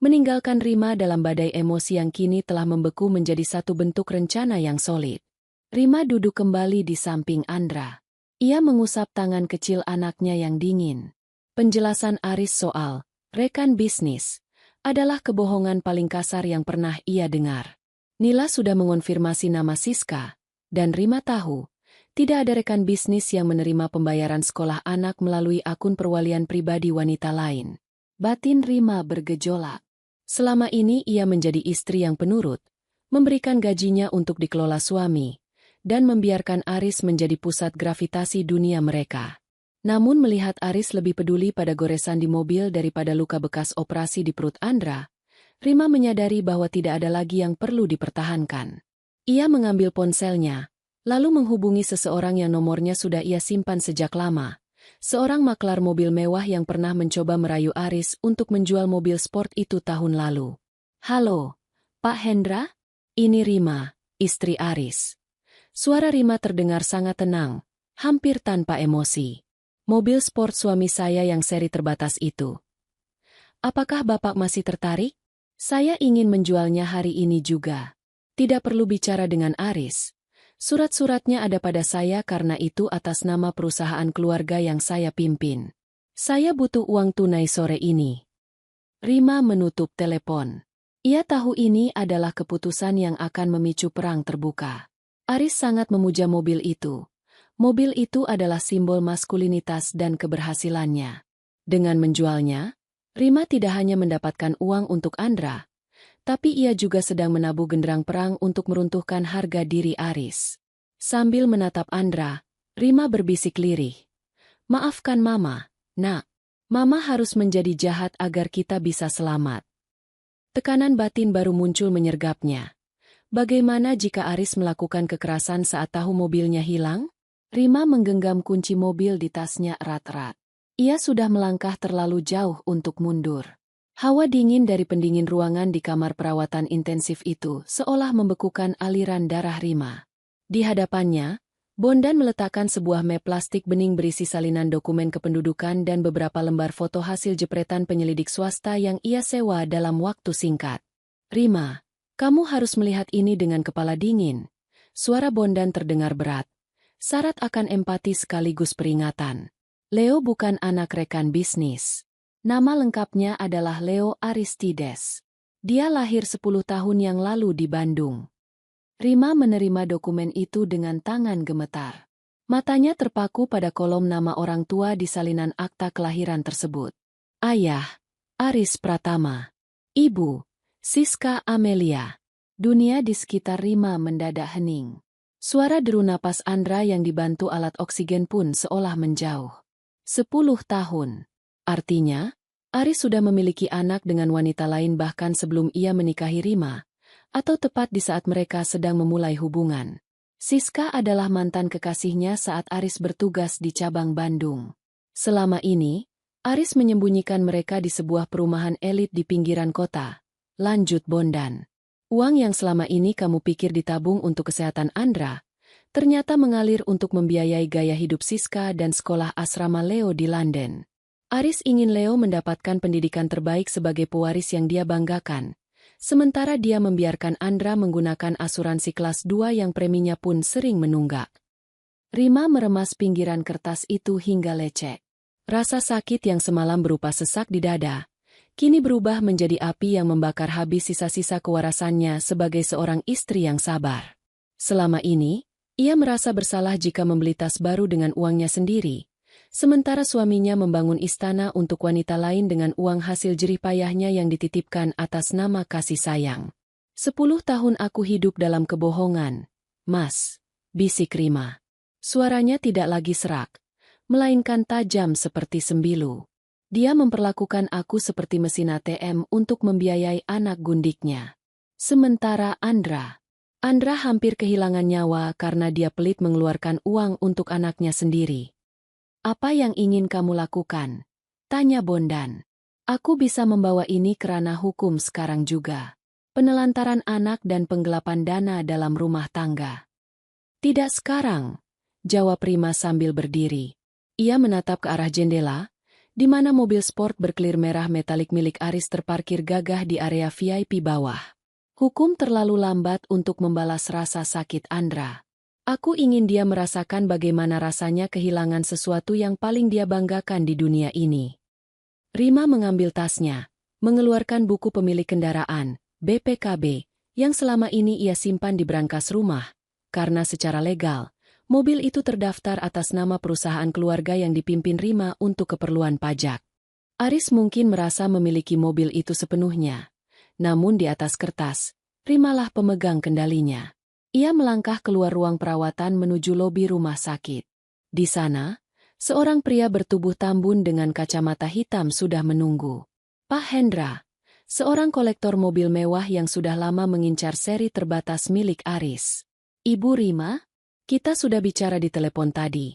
meninggalkan Rima dalam badai emosi yang kini telah membeku menjadi satu bentuk rencana yang solid. Rima duduk kembali di samping Andra. Ia mengusap tangan kecil anaknya yang dingin. Penjelasan Aris soal rekan bisnis adalah kebohongan paling kasar yang pernah ia dengar. Nila sudah mengonfirmasi nama Siska, dan Rima tahu, tidak ada rekan bisnis yang menerima pembayaran sekolah anak melalui akun perwalian pribadi wanita lain. Batin Rima bergejolak. Selama ini ia menjadi istri yang penurut, memberikan gajinya untuk dikelola suami, dan membiarkan Aris menjadi pusat gravitasi dunia mereka. Namun melihat Aris lebih peduli pada goresan di mobil daripada luka bekas operasi di perut Andra, Rima menyadari bahwa tidak ada lagi yang perlu dipertahankan. Ia mengambil ponselnya, lalu menghubungi seseorang yang nomornya sudah ia simpan sejak lama. Seorang maklar mobil mewah yang pernah mencoba merayu Aris untuk menjual mobil sport itu tahun lalu. Halo, Pak Hendra? Ini Rima, istri Aris. Suara Rima terdengar sangat tenang, hampir tanpa emosi. Mobil sport suami saya yang seri terbatas itu. Apakah Bapak masih tertarik? Saya ingin menjualnya hari ini juga. Tidak perlu bicara dengan Aris. Surat-suratnya ada pada saya karena itu atas nama perusahaan keluarga yang saya pimpin. Saya butuh uang tunai sore ini. Rima menutup telepon. Ia tahu ini adalah keputusan yang akan memicu perang terbuka. Aris sangat memuja mobil itu. Mobil itu adalah simbol maskulinitas dan keberhasilannya. Dengan menjualnya, Rima tidak hanya mendapatkan uang untuk Andra, tapi ia juga sedang menabuh genderang perang untuk meruntuhkan harga diri Aris. Sambil menatap Andra, Rima berbisik lirih. Maafkan Mama, Nak. Mama harus menjadi jahat agar kita bisa selamat. Tekanan batin baru muncul menyergapnya. Bagaimana jika Aris melakukan kekerasan saat tahu mobilnya hilang? Rima menggenggam kunci mobil di tasnya erat-erat. Ia sudah melangkah terlalu jauh untuk mundur. Hawa dingin dari pendingin ruangan di kamar perawatan intensif itu seolah membekukan aliran darah Rima. Di hadapannya, Bondan meletakkan sebuah map plastik bening berisi salinan dokumen kependudukan dan beberapa lembar foto hasil jepretan penyelidik swasta yang ia sewa dalam waktu singkat. Rima, kamu harus melihat ini dengan kepala dingin. Suara Bondan terdengar berat. Syarat akan empati sekaligus peringatan. Leo bukan anak rekan bisnis. Nama lengkapnya adalah Leo Aristides. Dia lahir 10 tahun yang lalu di Bandung. Rima menerima dokumen itu dengan tangan gemetar. Matanya terpaku pada kolom nama orang tua di salinan akta kelahiran tersebut. Ayah, Aris Pratama. Ibu, Siska Amelia. Dunia di sekitar Rima mendadak hening. Suara deru napas Andra yang dibantu alat oksigen pun seolah menjauh. 10 tahun. Artinya, Aris sudah memiliki anak dengan wanita lain bahkan sebelum ia menikahi Rima, atau tepat di saat mereka sedang memulai hubungan. Siska adalah mantan kekasihnya saat Aris bertugas di cabang Bandung. Selama ini, Aris menyembunyikan mereka di sebuah perumahan elit di pinggiran kota. Lanjut Bondan. Uang yang selama ini kamu pikir ditabung untuk kesehatan Andra, ternyata mengalir untuk membiayai gaya hidup Siska dan sekolah asrama Leo di London. Aris ingin Leo mendapatkan pendidikan terbaik sebagai pewaris yang dia banggakan, sementara dia membiarkan Andra menggunakan asuransi kelas 2 yang preminya pun sering menunggak. Rima meremas pinggiran kertas itu hingga lecek. Rasa sakit yang semalam berupa sesak di dada, kini berubah menjadi api yang membakar habis sisa-sisa kewarasannya sebagai seorang istri yang sabar. Selama ini, ia merasa bersalah jika membeli tas baru dengan uangnya sendiri, sementara suaminya membangun istana untuk wanita lain dengan uang hasil jerih payahnya yang dititipkan atas nama kasih sayang. 10 tahun aku hidup dalam kebohongan, Mas, bisik Rima. Suaranya tidak lagi serak, melainkan tajam seperti sembilu. Dia memperlakukan aku seperti mesin ATM untuk membiayai anak gundiknya. Sementara Andra hampir kehilangan nyawa karena dia pelit mengeluarkan uang untuk anaknya sendiri. "Apa yang ingin kamu lakukan?" tanya Bondan. "Aku bisa membawa ini ke ranah hukum sekarang juga. Penelantaran anak dan penggelapan dana dalam rumah tangga." "Tidak sekarang," jawab Rima sambil berdiri. Ia menatap ke arah jendela, di mana mobil sport berkelir merah metalik milik Aris terparkir gagah di area VIP bawah. "Hukum terlalu lambat untuk membalas rasa sakit Andra. Aku ingin dia merasakan bagaimana rasanya kehilangan sesuatu yang paling dia banggakan di dunia ini." Rima mengambil tasnya, mengeluarkan buku pemilik kendaraan, BPKB, yang selama ini ia simpan di brankas rumah, karena secara legal, mobil itu terdaftar atas nama perusahaan keluarga yang dipimpin Rima untuk keperluan pajak. Aris mungkin merasa memiliki mobil itu sepenuhnya, namun di atas kertas, Rimalah pemegang kendalinya. Ia melangkah keluar ruang perawatan menuju lobi rumah sakit. Di sana, seorang pria bertubuh tambun dengan kacamata hitam sudah menunggu. Pak Hendra, seorang kolektor mobil mewah yang sudah lama mengincar seri terbatas milik Aris. "Ibu Rima, kita sudah bicara di telepon tadi."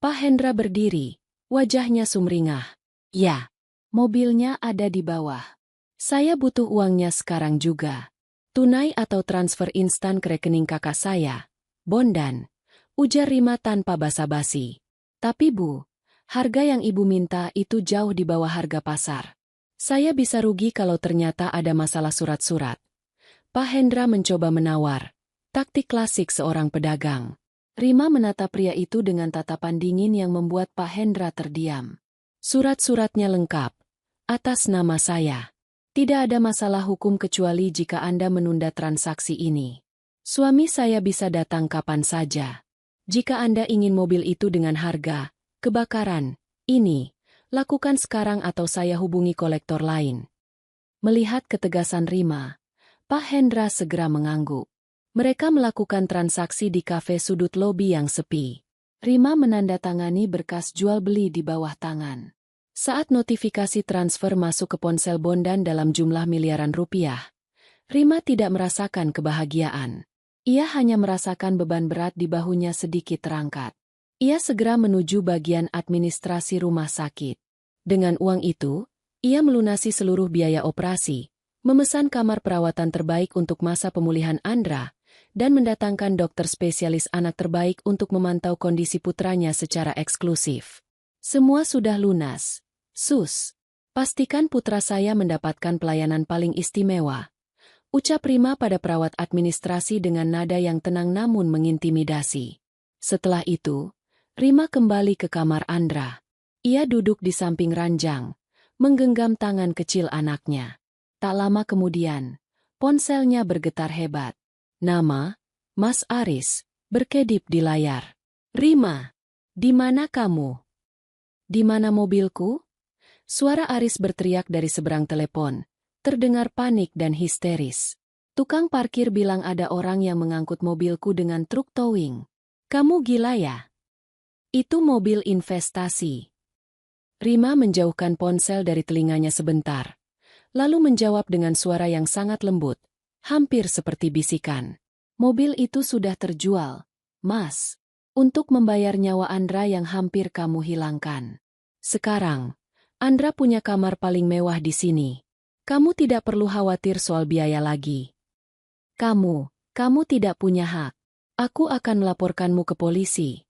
Pak Hendra berdiri, wajahnya sumringah. "Ya, mobilnya ada di bawah. Saya butuh uangnya sekarang juga. Tunai atau transfer instan ke rekening kakak saya, Bondan," ujar Rima tanpa basa-basi. "Tapi Bu, harga yang Ibu minta itu jauh di bawah harga pasar. Saya bisa rugi kalau ternyata ada masalah surat-surat." Pak Hendra mencoba menawar, taktik klasik seorang pedagang. Rima menatap pria itu dengan tatapan dingin yang membuat Pak Hendra terdiam. "Surat-suratnya lengkap. Atas nama saya. Tidak ada masalah hukum kecuali jika Anda menunda transaksi ini. Suami saya bisa datang kapan saja. Jika Anda ingin mobil itu dengan harga kebakaran ini, lakukan sekarang atau saya hubungi kolektor lain." Melihat ketegasan Rima, Pak Hendra segera mengangguk. Mereka melakukan transaksi di kafe sudut lobi yang sepi. Rima menandatangani berkas jual beli di bawah tangan. Saat notifikasi transfer masuk ke ponsel Bondan dalam jumlah miliaran rupiah, Rima tidak merasakan kebahagiaan. Ia hanya merasakan beban berat di bahunya sedikit terangkat. Ia segera menuju bagian administrasi rumah sakit. Dengan uang itu, ia melunasi seluruh biaya operasi, memesan kamar perawatan terbaik untuk masa pemulihan Andra, dan mendatangkan dokter spesialis anak terbaik untuk memantau kondisi putranya secara eksklusif. "Semua sudah lunas. Sus, pastikan putra saya mendapatkan pelayanan paling istimewa," ucap Rima pada perawat administrasi dengan nada yang tenang namun mengintimidasi. Setelah itu, Rima kembali ke kamar Andra. Ia duduk di samping ranjang, menggenggam tangan kecil anaknya. Tak lama kemudian, ponselnya bergetar hebat. Nama, Mas Aris, berkedip di layar. "Rima, di mana kamu?" "Di mana mobilku?" Suara Aris berteriak dari seberang telepon, terdengar panik dan histeris. "Tukang parkir bilang ada orang yang mengangkut mobilku dengan truk towing. Kamu gila ya? Itu mobil investasi." Rima menjauhkan ponsel dari telinganya sebentar, lalu menjawab dengan suara yang sangat lembut, hampir seperti bisikan. "Mobil itu sudah terjual, Mas, untuk membayar nyawa Andra yang hampir kamu hilangkan. Sekarang, Andra punya kamar paling mewah di sini. Kamu tidak perlu khawatir soal biaya lagi. Kamu tidak punya hak. Aku akan melaporkanmu ke polisi,"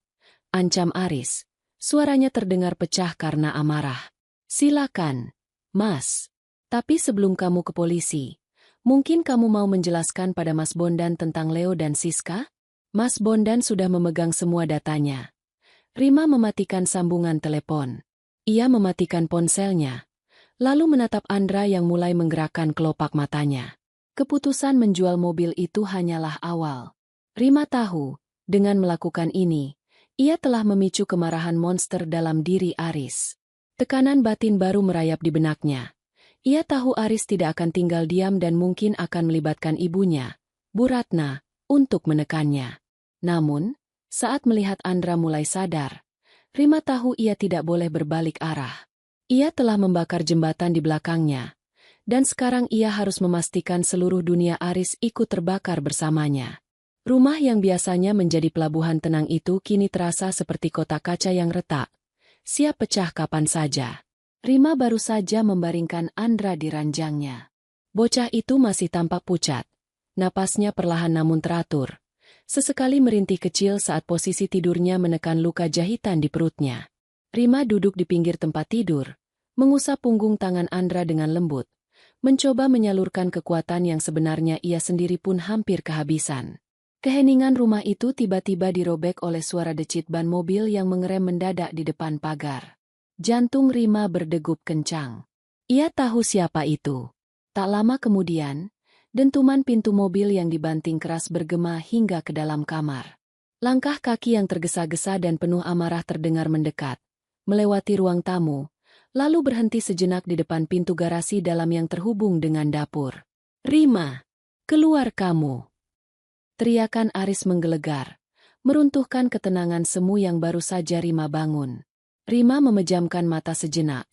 ancam Aris. Suaranya terdengar pecah karena amarah. "Silakan, Mas. Tapi sebelum kamu ke polisi, mungkin kamu mau menjelaskan pada Mas Bondan tentang Leo dan Siska?" Mas Bondan sudah memegang semua datanya. Rima mematikan sambungan telepon. Ia mematikan ponselnya, lalu menatap Andra yang mulai menggerakkan kelopak matanya. Keputusan menjual mobil itu hanyalah awal. Rima tahu, dengan melakukan ini, ia telah memicu kemarahan monster dalam diri Aris. Tekanan batin baru merayap di benaknya. Ia tahu Aris tidak akan tinggal diam dan mungkin akan melibatkan ibunya, Bu Ratna, untuk menekannya. Namun, saat melihat Andra mulai sadar, Rima tahu ia tidak boleh berbalik arah. Ia telah membakar jembatan di belakangnya, Dan sekarang ia harus memastikan seluruh dunia Aris ikut terbakar bersamanya. Rumah yang biasanya menjadi pelabuhan tenang itu kini terasa seperti kota kaca yang retak, siap pecah kapan saja. Rima baru saja membaringkan Andra di ranjangnya. Bocah itu masih tampak pucat. Napasnya perlahan namun teratur. Sesekali merintih kecil saat posisi tidurnya menekan luka jahitan di perutnya. Rima duduk di pinggir tempat tidur, mengusap punggung tangan Andra dengan lembut, mencoba menyalurkan kekuatan yang sebenarnya ia sendiri pun hampir kehabisan. Keheningan rumah itu tiba-tiba dirobek oleh suara decit ban mobil yang mengerem mendadak di depan pagar. Jantung Rima berdegup kencang. Ia tahu siapa itu. Tak lama kemudian, dentuman pintu mobil yang dibanting keras bergema hingga ke dalam kamar. Langkah kaki yang tergesa-gesa dan penuh amarah terdengar mendekat, melewati ruang tamu, lalu berhenti sejenak di depan pintu garasi dalam yang terhubung dengan dapur. "Rima, keluar kamu!" Teriakan Aris menggelegar, meruntuhkan ketenangan semu yang baru saja Rima bangun. Rima memejamkan mata sejenak,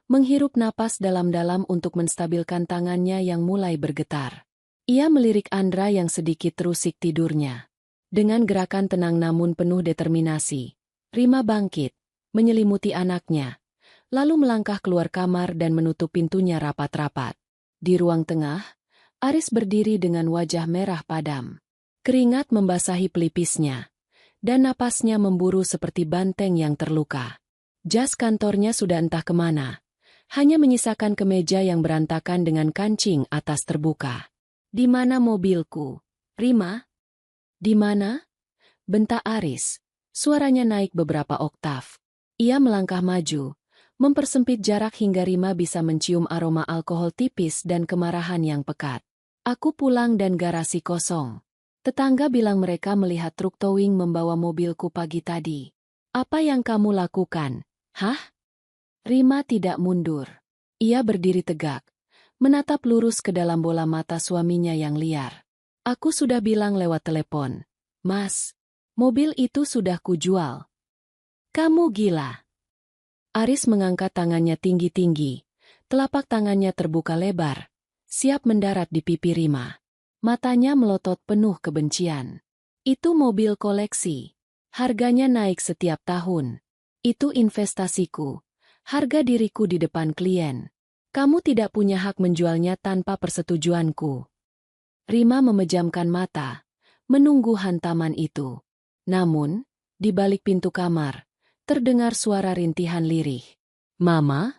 menghirup napas dalam-dalam untuk menstabilkan tangannya yang mulai bergetar. Ia melirik Andra yang sedikit terusik tidurnya. Dengan gerakan tenang namun penuh determinasi, Rima bangkit, menyelimuti anaknya, lalu melangkah keluar kamar dan menutup pintunya rapat-rapat. Di ruang tengah, Aris berdiri dengan wajah merah padam. Keringat membasahi pelipisnya, dan napasnya memburu seperti banteng yang terluka. Jas kantornya sudah entah kemana, hanya menyisakan kemeja yang berantakan dengan kancing atas terbuka. "Di mana mobilku, Rima? Di mana?" bentak Aris. Suaranya naik beberapa oktav. Ia melangkah maju, mempersempit jarak hingga Rima bisa mencium aroma alkohol tipis dan kemarahan yang pekat. "Aku pulang dan garasi kosong. Tetangga bilang mereka melihat truk towing membawa mobilku pagi tadi. Apa yang kamu lakukan? Hah?" Rima tidak mundur. Ia berdiri tegak, menatap lurus ke dalam bola mata suaminya yang liar. "Aku sudah bilang lewat telepon, Mas. Mobil itu sudah kujual." "Kamu gila." Aris mengangkat tangannya tinggi-tinggi. Telapak tangannya terbuka lebar, siap mendarat di pipi Rima. Matanya melotot penuh kebencian. "Itu mobil koleksi. Harganya naik setiap tahun. Itu investasiku. Harga diriku di depan klien. Kamu tidak punya hak menjualnya tanpa persetujuanku." Rima memejamkan mata, menunggu hantaman itu. Namun, di balik pintu kamar, terdengar suara rintihan lirih. "Mama?"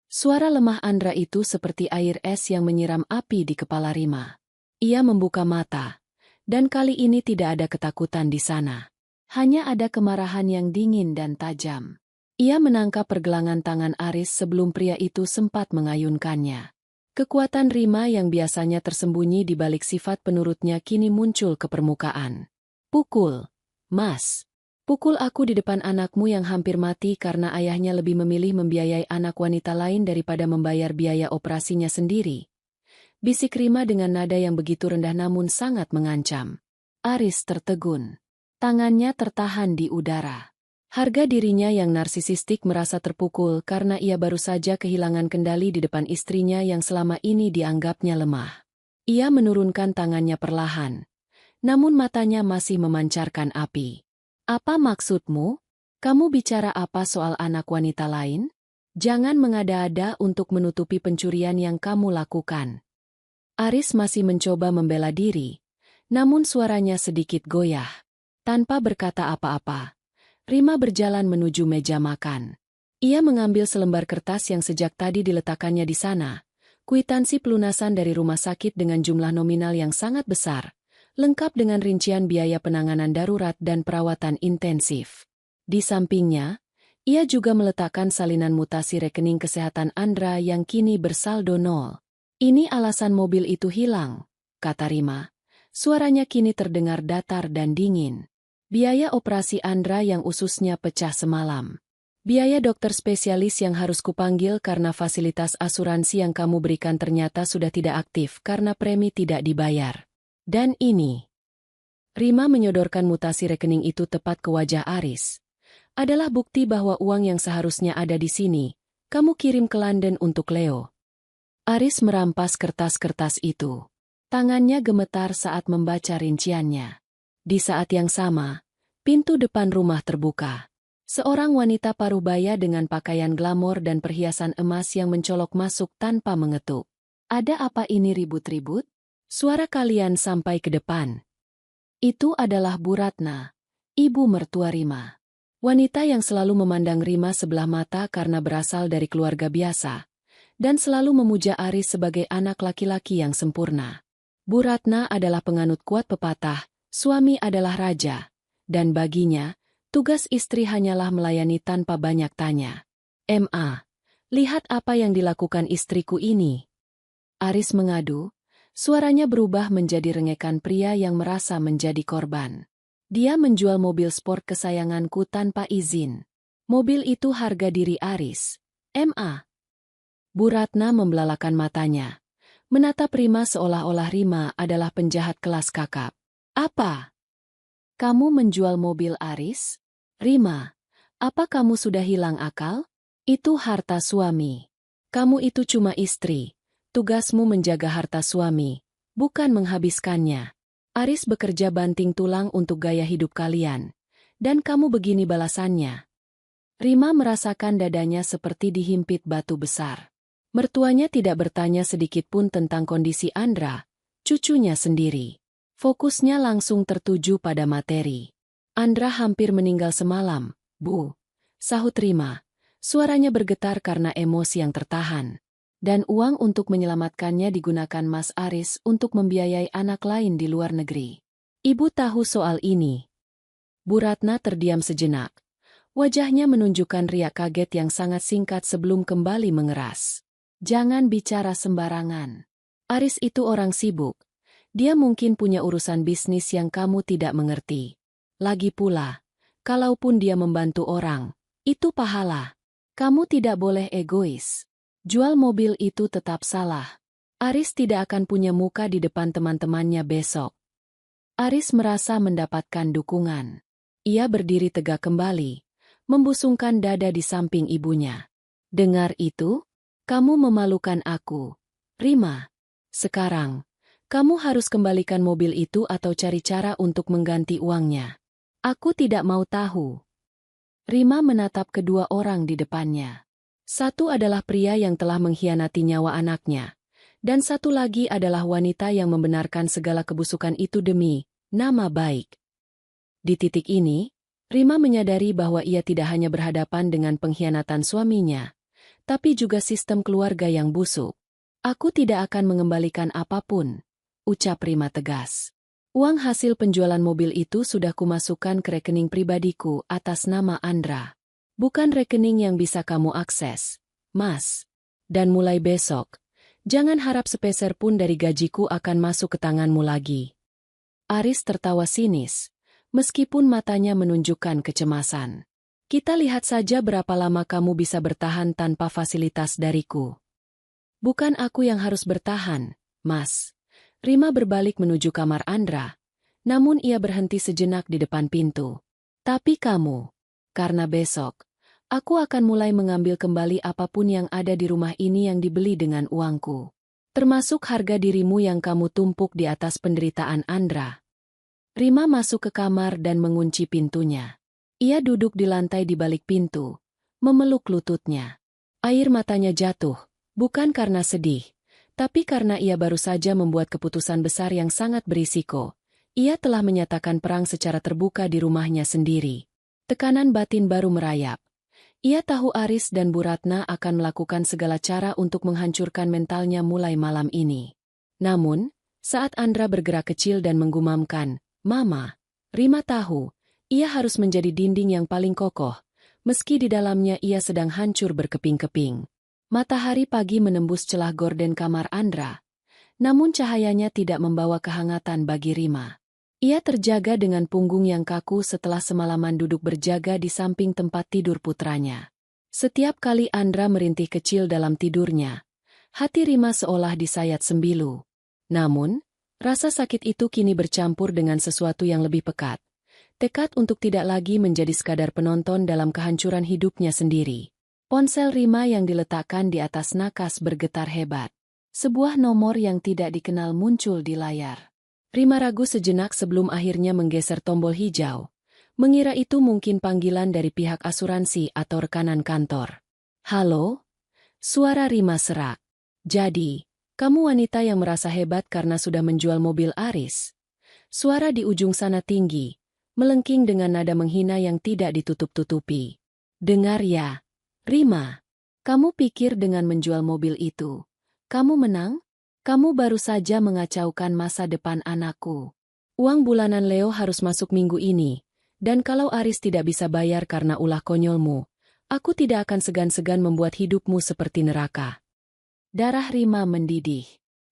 Suara lemah Andra itu seperti air es yang menyiram api di kepala Rima. Ia membuka mata, dan kali ini tidak ada ketakutan di sana. Hanya ada kemarahan yang dingin dan tajam. Ia menangkap pergelangan tangan Aris sebelum pria itu sempat mengayunkannya. Kekuatan Rima yang biasanya tersembunyi di balik sifat penurutnya kini muncul ke permukaan. "Pukul, Mas. Pukul aku di depan anakmu yang hampir mati karena ayahnya lebih memilih membiayai anak wanita lain daripada membayar biaya operasinya sendiri." Bisik Rima dengan nada yang begitu rendah namun sangat mengancam. Aris tertegun. Tangannya tertahan di udara. Harga dirinya yang narsisistik merasa terpukul karena ia baru saja kehilangan kendali di depan istrinya yang selama ini dianggapnya lemah. Ia menurunkan tangannya perlahan, namun matanya masih memancarkan api. "Apa maksudmu? Kamu bicara apa soal anak wanita lain? Jangan mengada-ada untuk menutupi pencurian yang kamu lakukan." Aris masih mencoba membela diri, namun suaranya sedikit goyah. Tanpa berkata apa-apa, Rima berjalan menuju meja makan. Ia mengambil selembar kertas yang sejak tadi diletakkannya di sana, kwitansi pelunasan dari rumah sakit dengan jumlah nominal yang sangat besar, lengkap dengan rincian biaya penanganan darurat dan perawatan intensif. Di sampingnya, ia juga meletakkan salinan mutasi rekening kesehatan Andra yang kini bersaldo 0. "Ini alasan mobil itu hilang," kata Rima. Suaranya kini terdengar datar dan dingin. "Biaya operasi Andra yang ususnya pecah semalam. Biaya dokter spesialis yang harus kupanggil karena fasilitas asuransi yang kamu berikan ternyata sudah tidak aktif karena premi tidak dibayar. Dan ini." Rima menyodorkan mutasi rekening itu tepat ke wajah Aris. "Adalah bukti bahwa uang yang seharusnya ada di sini, kamu kirim ke London untuk Leo." Aris merampas kertas-kertas itu. Tangannya gemetar saat membaca rinciannya. Di saat yang sama, pintu depan rumah terbuka. Seorang wanita parubaya dengan pakaian glamor dan perhiasan emas yang mencolok masuk tanpa mengetuk. Ada apa ini ribut-ribut? Suara kalian sampai ke depan. Itu adalah Bu Ratna, ibu mertua Rima. Wanita yang selalu memandang Rima sebelah mata karena berasal dari keluarga biasa, dan selalu memuja Aris sebagai anak laki-laki yang sempurna. Bu Ratna adalah penganut kuat pepatah, suami adalah raja, dan baginya, tugas istri hanyalah melayani tanpa banyak tanya. Ma, lihat apa yang dilakukan istriku ini. Aris mengadu, suaranya berubah menjadi rengekan pria yang merasa menjadi korban. Dia menjual mobil sport kesayanganku tanpa izin. Mobil itu harga diri Aris. Ma. Bu Ratna membelalakan matanya. Menatap Rima seolah-olah Rima adalah penjahat kelas kakap. Apa? Kamu menjual mobil Aris? Rima, apa kamu sudah hilang akal? Itu harta suami. Kamu itu cuma istri. Tugasmu menjaga harta suami, bukan menghabiskannya. Aris bekerja banting tulang untuk gaya hidup kalian. Dan kamu begini balasannya. Rima merasakan dadanya seperti dihimpit batu besar. Mertuanya tidak bertanya sedikitpun tentang kondisi Andra, cucunya sendiri. Fokusnya langsung tertuju pada materi. Andra hampir meninggal semalam, Bu. Sahut Rima. Suaranya bergetar karena emosi yang tertahan. Dan uang untuk menyelamatkannya digunakan Mas Aris untuk membiayai anak lain di luar negeri. Ibu tahu soal ini. Bu Ratna terdiam sejenak. Wajahnya menunjukkan riak kaget yang sangat singkat sebelum kembali mengeras. Jangan bicara sembarangan. Aris itu orang sibuk. Dia mungkin punya urusan bisnis yang kamu tidak mengerti. Lagi pula, kalaupun dia membantu orang, itu pahala. Kamu tidak boleh egois. Jual mobil itu tetap salah. Aris tidak akan punya muka di depan teman-temannya besok. Aris merasa mendapatkan dukungan. Ia berdiri tegak kembali, membusungkan dada di samping ibunya. Dengar itu? Kamu memalukan aku. Rima, sekarang, kamu harus kembalikan mobil itu atau cari cara untuk mengganti uangnya. Aku tidak mau tahu. Rima menatap kedua orang di depannya. Satu adalah pria yang telah mengkhianati nyawa anaknya, dan satu lagi adalah wanita yang membenarkan segala kebusukan itu demi nama baik. Di titik ini, Rima menyadari bahwa ia tidak hanya berhadapan dengan pengkhianatan suaminya, tapi juga sistem keluarga yang busuk. Aku tidak akan mengembalikan apapun, ucap Rima tegas. Uang hasil penjualan mobil itu sudah kumasukkan ke rekening pribadiku atas nama Andra. Bukan rekening yang bisa kamu akses, Mas. Dan mulai besok, jangan harap sepeser pun dari gajiku akan masuk ke tanganmu lagi. Aris tertawa sinis, meskipun matanya menunjukkan kecemasan. Kita lihat saja berapa lama kamu bisa bertahan tanpa fasilitas dariku. Bukan aku yang harus bertahan, Mas. Rima berbalik menuju kamar Andra, namun ia berhenti sejenak di depan pintu. Tapi kamu, karena besok, aku akan mulai mengambil kembali apapun yang ada di rumah ini yang dibeli dengan uangku. Termasuk harga dirimu yang kamu tumpuk di atas penderitaan Andra. Rima masuk ke kamar dan mengunci pintunya. Ia duduk di lantai di balik pintu, memeluk lututnya. Air matanya jatuh, bukan karena sedih, tapi karena ia baru saja membuat keputusan besar yang sangat berisiko. Ia telah menyatakan perang secara terbuka di rumahnya sendiri. Tekanan batin baru merayap. Ia tahu Aris dan Bu Ratna akan melakukan segala cara untuk menghancurkan mentalnya mulai malam ini. Namun, saat Andra bergerak kecil dan menggumamkan, "Mama," Rima tahu, ia harus menjadi dinding yang paling kokoh, meski di dalamnya ia sedang hancur berkeping-keping. Matahari pagi menembus celah gorden kamar Andra, namun cahayanya tidak membawa kehangatan bagi Rima. Ia terjaga dengan punggung yang kaku setelah semalaman duduk berjaga di samping tempat tidur putranya. Setiap kali Andra merintih kecil dalam tidurnya, hati Rima seolah disayat sembilu. Namun, rasa sakit itu kini bercampur dengan sesuatu yang lebih pekat. Tekad untuk tidak lagi menjadi sekadar penonton dalam kehancuran hidupnya sendiri. Ponsel Rima yang diletakkan di atas nakas bergetar hebat. Sebuah nomor yang tidak dikenal muncul di layar. Rima ragu sejenak sebelum akhirnya menggeser tombol hijau. Mengira itu mungkin panggilan dari pihak asuransi atau rekanan kantor. Halo? Suara Rima serak. Jadi, kamu wanita yang merasa hebat karena sudah menjual mobil Aris. Suara di ujung sana tinggi, melengking dengan nada menghina yang tidak ditutup-tutupi. Dengar ya, Rima. Kamu pikir dengan menjual mobil itu, kamu menang? Kamu baru saja mengacaukan masa depan anakku. Uang bulanan Leo harus masuk minggu ini, dan kalau Aris tidak bisa bayar karena ulah konyolmu, aku tidak akan segan-segan membuat hidupmu seperti neraka. Darah Rima mendidih.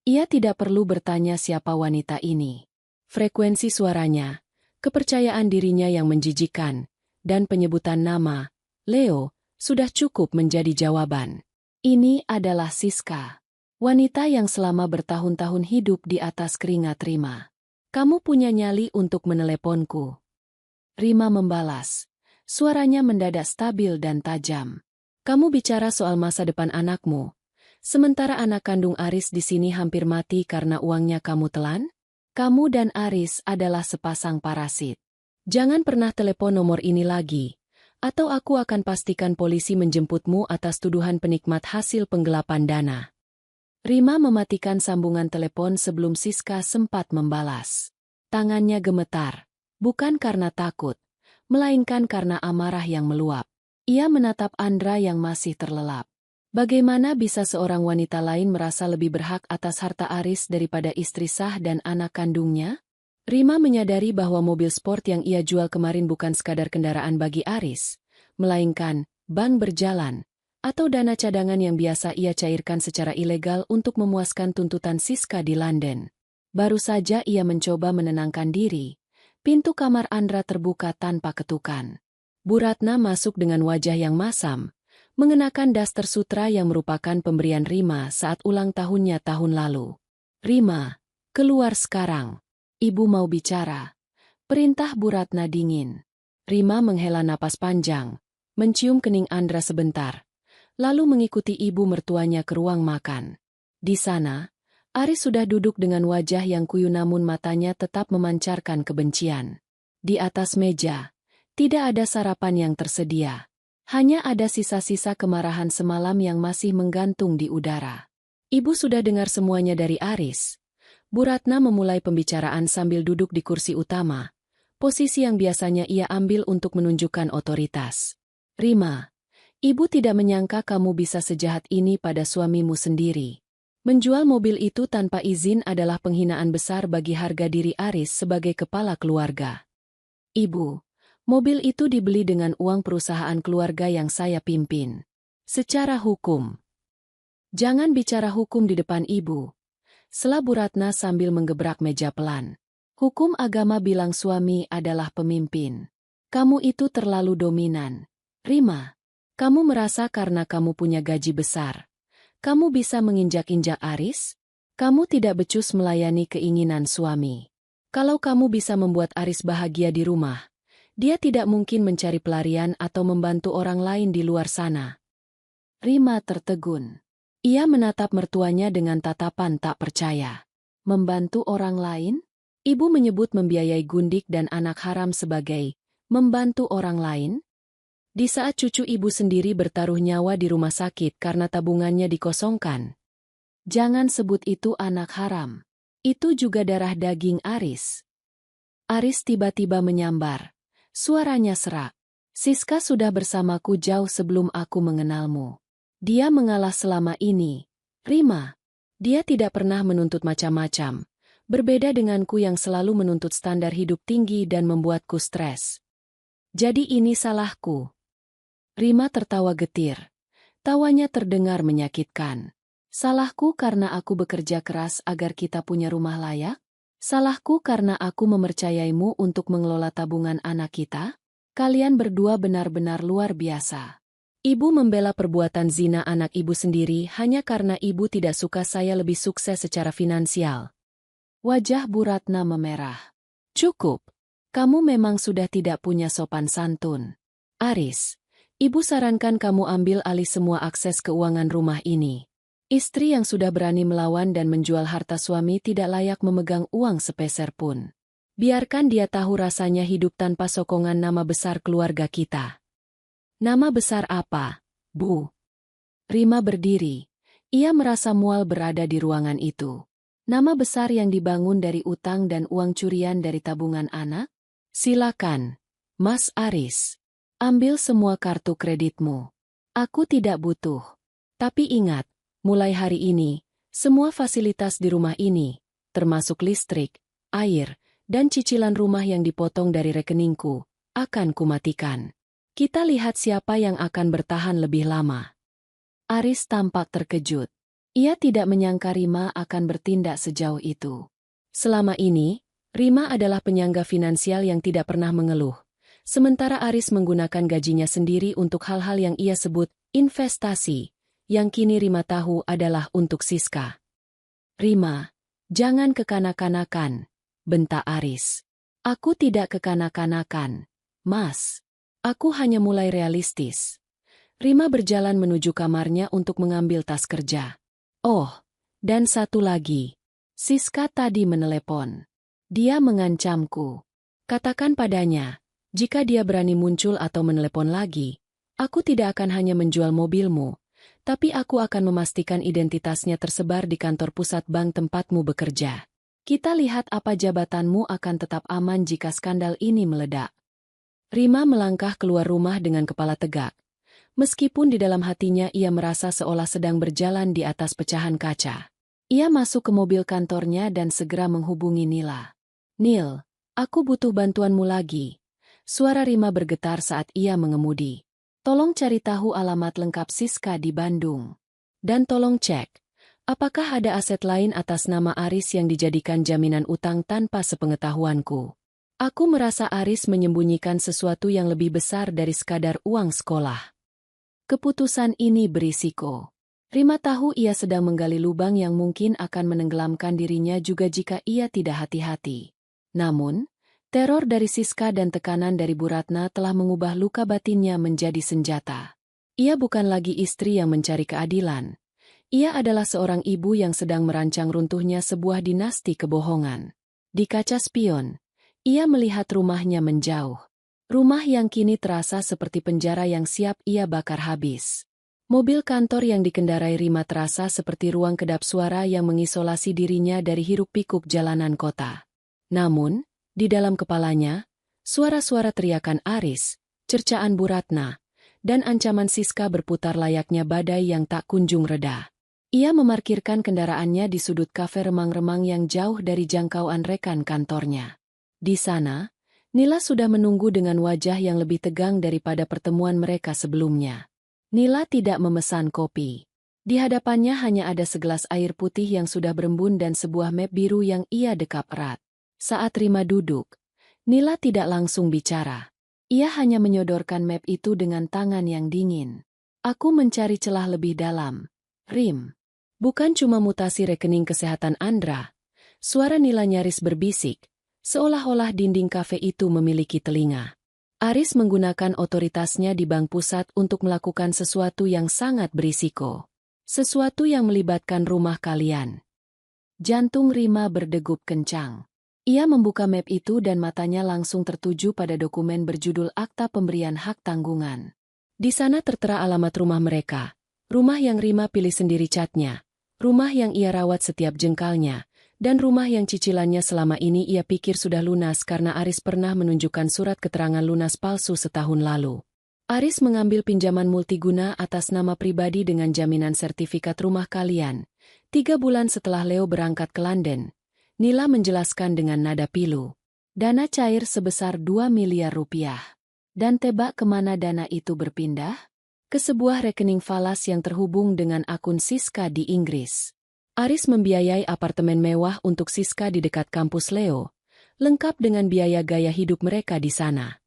Ia tidak perlu bertanya siapa wanita ini. Frekuensi suaranya, kepercayaan dirinya yang menjijikkan, dan penyebutan nama, Leo, sudah cukup menjadi jawaban. Ini adalah Siska. Wanita yang selama bertahun-tahun hidup di atas keringat Rima. Kamu punya nyali untuk meneleponku. Rima membalas. Suaranya mendadak stabil dan tajam. Kamu bicara soal masa depan anakmu. Sementara anak kandung Aris di sini hampir mati karena uangnya kamu telan? Kamu dan Aris adalah sepasang parasit. Jangan pernah telepon nomor ini lagi, atau aku akan pastikan polisi menjemputmu atas tuduhan penikmat hasil penggelapan dana. Rima mematikan sambungan telepon sebelum Siska sempat membalas. Tangannya gemetar, bukan karena takut, melainkan karena amarah yang meluap. Ia menatap Andra yang masih terlelap. Bagaimana bisa seorang wanita lain merasa lebih berhak atas harta Aris daripada istri sah dan anak kandungnya? Rima menyadari bahwa mobil sport yang ia jual kemarin bukan sekadar kendaraan bagi Aris, melainkan bank berjalan, atau dana cadangan yang biasa ia cairkan secara ilegal untuk memuaskan tuntutan Siska di London. Baru saja ia mencoba menenangkan diri, pintu kamar Andra terbuka tanpa ketukan. Bu Ratna masuk dengan wajah yang masam, mengenakan daster sutra yang merupakan pemberian Rima saat ulang tahunnya tahun lalu. Rima, keluar sekarang. Ibu mau bicara. Perintah Bu Ratna dingin. Rima menghela napas panjang, mencium kening Andra sebentar, lalu mengikuti ibu mertuanya ke ruang makan. Di sana, Aris sudah duduk dengan wajah yang kuyu namun matanya tetap memancarkan kebencian. Di atas meja, tidak ada sarapan yang tersedia. Hanya ada sisa-sisa kemarahan semalam yang masih menggantung di udara. Ibu sudah dengar semuanya dari Aris. Bu Ratna memulai pembicaraan sambil duduk di kursi utama, posisi yang biasanya ia ambil untuk menunjukkan otoritas. Rima, Ibu tidak menyangka kamu bisa sejahat ini pada suamimu sendiri. Menjual mobil itu tanpa izin adalah penghinaan besar bagi harga diri Aris sebagai kepala keluarga. Ibu, mobil itu dibeli dengan uang perusahaan keluarga yang saya pimpin. Secara hukum. Jangan bicara hukum di depan ibu. Sela Bu Ratna sambil menggebrak meja pelan. Hukum agama bilang suami adalah pemimpin. Kamu itu terlalu dominan. Rima. Kamu merasa karena kamu punya gaji besar, kamu bisa menginjak-injak Aris? Kamu tidak becus melayani keinginan suami. Kalau kamu bisa membuat Aris bahagia di rumah, dia tidak mungkin mencari pelarian atau membantu orang lain di luar sana. Rima tertegun. Ia menatap mertuanya dengan tatapan tak percaya. Membantu orang lain? Ibu menyebut membiayai Gundik dan anak haram sebagai membantu orang lain? Di saat cucu ibu sendiri bertaruh nyawa di rumah sakit karena tabungannya dikosongkan. Jangan sebut itu anak haram. Itu juga darah daging Aris. Aris tiba-tiba menyambar. Suaranya serak. Siska sudah bersamaku jauh sebelum aku mengenalmu. Dia mengalah selama ini. Rima. Dia tidak pernah menuntut macam-macam. Berbeda denganku yang selalu menuntut standar hidup tinggi dan membuatku stres. Jadi ini salahku. Rima tertawa getir. Tawanya terdengar menyakitkan. Salahku karena aku bekerja keras agar kita punya rumah layak? Salahku karena aku mempercayaimu untuk mengelola tabungan anak kita? Kalian berdua benar-benar luar biasa. Ibu membela perbuatan zina anak ibu sendiri hanya karena ibu tidak suka saya lebih sukses secara finansial. Wajah Bu Ratna memerah. Cukup. Kamu memang sudah tidak punya sopan santun. Aris. Ibu sarankan kamu ambil alih semua akses keuangan rumah ini. Istri yang sudah berani melawan dan menjual harta suami tidak layak memegang uang sepeser pun. Biarkan dia tahu rasanya hidup tanpa sokongan nama besar keluarga kita. Nama besar apa, Bu? Rima berdiri. Ia merasa mual berada di ruangan itu. Nama besar yang dibangun dari utang dan uang curian dari tabungan anak? Silakan, Mas Aris. Ambil semua kartu kreditmu. Aku tidak butuh. Tapi ingat, mulai hari ini, semua fasilitas di rumah ini, termasuk listrik, air, dan cicilan rumah yang dipotong dari rekeningku, akan kumatikan. Kita lihat siapa yang akan bertahan lebih lama. Aris tampak terkejut. Ia tidak menyangka Rima akan bertindak sejauh itu. Selama ini, Rima adalah penyangga finansial yang tidak pernah mengeluh. Sementara Aris menggunakan gajinya sendiri untuk hal-hal yang ia sebut investasi, yang kini Rima tahu adalah untuk Siska. Rima, jangan kekanak-kanakan, bentak Aris. Aku tidak kekanak-kanakan, Mas. Aku hanya mulai realistis. Rima berjalan menuju kamarnya untuk mengambil tas kerja. Oh, dan satu lagi. Siska tadi menelepon. Dia mengancamku. Katakan padanya, jika dia berani muncul atau menelepon lagi, aku tidak akan hanya menjual mobilmu, tapi aku akan memastikan identitasnya tersebar di kantor pusat bank tempatmu bekerja. Kita lihat apa jabatanmu akan tetap aman jika skandal ini meledak. Rima melangkah keluar rumah dengan kepala tegak. Meskipun di dalam hatinya ia merasa seolah sedang berjalan di atas pecahan kaca. Ia masuk ke mobil kantornya dan segera menghubungi Nila. Nil, aku butuh bantuanmu lagi. Suara Rima bergetar saat ia mengemudi. Tolong cari tahu alamat lengkap Siska di Bandung. Dan tolong cek, apakah ada aset lain atas nama Aris yang dijadikan jaminan utang tanpa sepengetahuanku. Aku merasa Aris menyembunyikan sesuatu yang lebih besar dari sekadar uang sekolah. Keputusan ini berisiko. Rima tahu ia sedang menggali lubang yang mungkin akan menenggelamkan dirinya juga jika ia tidak hati-hati. Namun, teror dari Siska dan tekanan dari Bu Ratna telah mengubah luka batinnya menjadi senjata. Ia bukan lagi istri yang mencari keadilan. Ia adalah seorang ibu yang sedang merancang runtuhnya sebuah dinasti kebohongan. Di kaca spion, ia melihat rumahnya menjauh. Rumah yang kini terasa seperti penjara yang siap ia bakar habis. Mobil kantor yang dikendarai Rima terasa seperti ruang kedap suara yang mengisolasi dirinya dari hiruk-pikuk jalanan kota. Namun, di dalam kepalanya, suara-suara teriakan Aris, cercaan Bu Ratna, dan ancaman Siska berputar layaknya badai yang tak kunjung reda. Ia memarkirkan kendaraannya di sudut kafe remang-remang yang jauh dari jangkauan rekan kantornya. Di sana, Nila sudah menunggu dengan wajah yang lebih tegang daripada pertemuan mereka sebelumnya. Nila tidak memesan kopi. Di hadapannya hanya ada segelas air putih yang sudah berembun dan sebuah map biru yang ia dekap erat. Saat Rima duduk, Nila tidak langsung bicara. Ia hanya menyodorkan map itu dengan tangan yang dingin. Aku mencari celah lebih dalam. Rim. Bukan cuma mutasi rekening kesehatan Andra. Suara Nila nyaris berbisik. Seolah-olah dinding kafe itu memiliki telinga. Aris menggunakan otoritasnya di bank pusat untuk melakukan sesuatu yang sangat berisiko. Sesuatu yang melibatkan rumah kalian. Jantung Rima berdegup kencang. Ia membuka map itu dan matanya langsung tertuju pada dokumen berjudul Akta Pemberian Hak Tanggungan. Di sana tertera alamat rumah mereka. Rumah yang Rima pilih sendiri catnya. Rumah yang ia rawat setiap jengkalnya. Dan rumah yang cicilannya selama ini ia pikir sudah lunas karena Aris pernah menunjukkan surat keterangan lunas palsu setahun lalu. Aris mengambil pinjaman multiguna atas nama pribadi dengan jaminan sertifikat rumah kalian. 3 bulan setelah Leo berangkat ke London, Nila menjelaskan dengan nada pilu. Dana cair sebesar 2 miliar rupiah. Dan tebak kemana dana itu berpindah? Ke sebuah rekening falas yang terhubung dengan akun Siska di Inggris. Aris membiayai apartemen mewah untuk Siska di dekat kampus Leo, lengkap dengan biaya gaya hidup mereka di sana.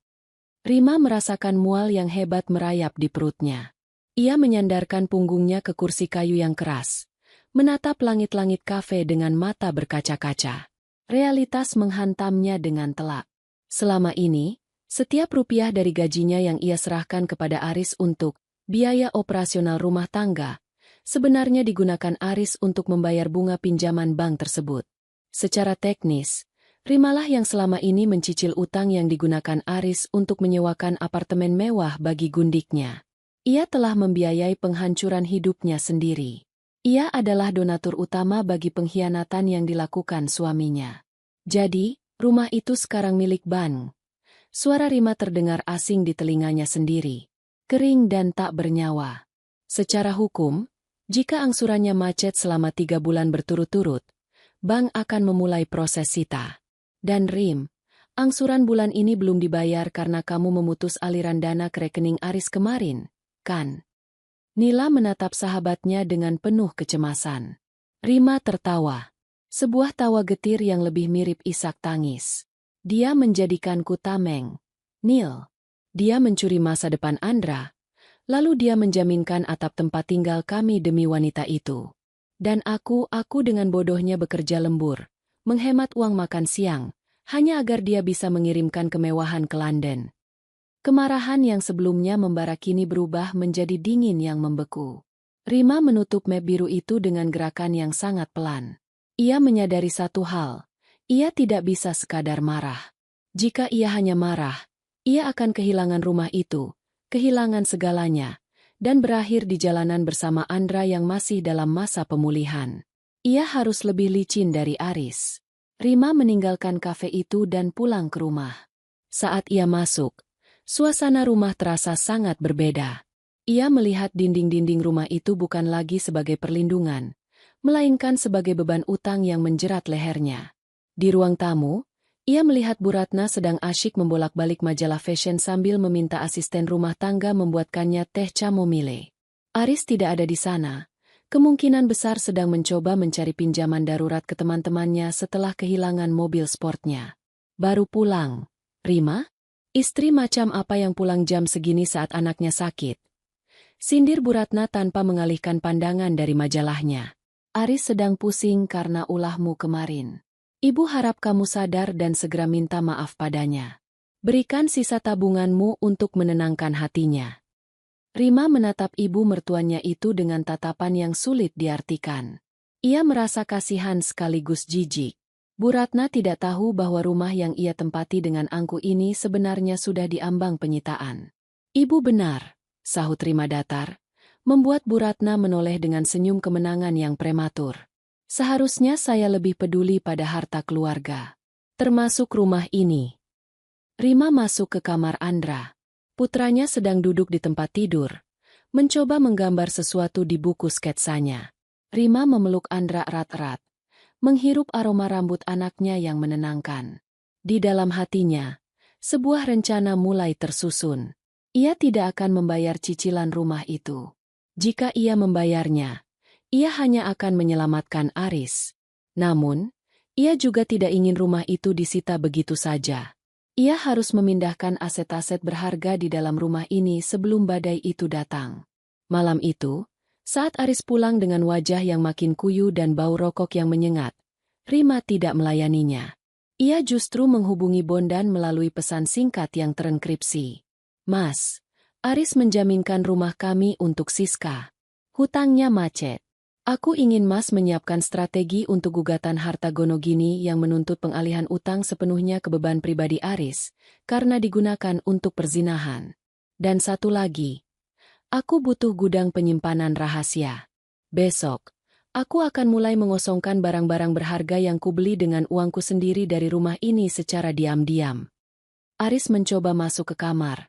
Rima merasakan mual yang hebat merayap di perutnya. Ia menyandarkan punggungnya ke kursi kayu yang keras, menatap langit-langit kafe dengan mata berkaca-kaca. Realitas menghantamnya dengan telak. Selama ini, setiap rupiah dari gajinya yang ia serahkan kepada Aris untuk biaya operasional rumah tangga, sebenarnya digunakan Aris untuk membayar bunga pinjaman bank tersebut. Secara teknis, Rimalah yang selama ini mencicil utang yang digunakan Aris untuk menyewakan apartemen mewah bagi gundiknya. Ia telah membiayai penghancuran hidupnya sendiri. Ia adalah donatur utama bagi pengkhianatan yang dilakukan suaminya. Jadi, rumah itu sekarang milik Ban. Suara Rima terdengar asing di telinganya sendiri. Kering dan tak bernyawa. Secara hukum, jika angsurannya macet selama 3 bulan berturut-turut, bank akan memulai proses sita. Dan Rim, angsuran bulan ini belum dibayar karena kamu memutus aliran dana ke rekening Aris kemarin, kan? Nila menatap sahabatnya dengan penuh kecemasan. Rima tertawa. Sebuah tawa getir yang lebih mirip isak tangis. Dia menjadikanku tameng. Nil. Dia mencuri masa depan Andra. Lalu dia menjaminkan atap tempat tinggal kami demi wanita itu. Dan aku dengan bodohnya bekerja lembur. Menghemat uang makan siang. Hanya agar dia bisa mengirimkan kemewahan ke London. Kemarahan yang sebelumnya membara kini berubah menjadi dingin yang membeku. Rima menutup map biru itu dengan gerakan yang sangat pelan. Ia menyadari satu hal. Ia tidak bisa sekadar marah. Jika ia hanya marah, ia akan kehilangan rumah itu, kehilangan segalanya, dan berakhir di jalanan bersama Andra yang masih dalam masa pemulihan. Ia harus lebih licin dari Aris. Rima meninggalkan kafe itu dan pulang ke rumah. Saat ia masuk, suasana rumah terasa sangat berbeda. Ia melihat dinding-dinding rumah itu bukan lagi sebagai perlindungan, melainkan sebagai beban utang yang menjerat lehernya. Di ruang tamu, ia melihat Bu Ratna sedang asyik membolak-balik majalah fashion sambil meminta asisten rumah tangga membuatkannya teh chamomile. Aris tidak ada di sana. Kemungkinan besar sedang mencoba mencari pinjaman darurat ke teman-temannya setelah kehilangan mobil sportnya. Baru pulang. Rima? Istri macam apa yang pulang jam segini saat anaknya sakit? Sindir Bu Ratna tanpa mengalihkan pandangan dari majalahnya. Aris sedang pusing karena ulahmu kemarin. Ibu harap kamu sadar dan segera minta maaf padanya. Berikan sisa tabunganmu untuk menenangkan hatinya. Rima menatap ibu mertuanya itu dengan tatapan yang sulit diartikan. Ia merasa kasihan sekaligus jijik. Bu Ratna tidak tahu bahwa rumah yang ia tempati dengan angku ini sebenarnya sudah diambang penyitaan. Ibu benar, sahut Rima datar, membuat Bu Ratna menoleh dengan senyum kemenangan yang prematur. Seharusnya saya lebih peduli pada harta keluarga, termasuk rumah ini. Rima masuk ke kamar Andra. Putranya sedang duduk di tempat tidur, mencoba menggambar sesuatu di buku sketsanya. Rima memeluk Andra erat-erat, menghirup aroma rambut anaknya yang menenangkan. Di dalam hatinya, sebuah rencana mulai tersusun. Ia tidak akan membayar cicilan rumah itu. Jika ia membayarnya, ia hanya akan menyelamatkan Aris. Namun, ia juga tidak ingin rumah itu disita begitu saja. Ia harus memindahkan aset-aset berharga di dalam rumah ini sebelum badai itu datang. Malam itu, saat Aris pulang dengan wajah yang makin kuyu dan bau rokok yang menyengat, Rima tidak melayaninya. Ia justru menghubungi Bondan melalui pesan singkat yang terenkripsi. Mas, Aris menjaminkan rumah kami untuk Siska. Hutangnya macet. Aku ingin Mas menyiapkan strategi untuk gugatan harta gonogini yang menuntut pengalihan utang sepenuhnya ke beban pribadi Aris, karena digunakan untuk perzinahan. Dan satu lagi, aku butuh gudang penyimpanan rahasia. Besok, aku akan mulai mengosongkan barang-barang berharga yang kubeli dengan uangku sendiri dari rumah ini secara diam-diam. Aris mencoba masuk ke kamar,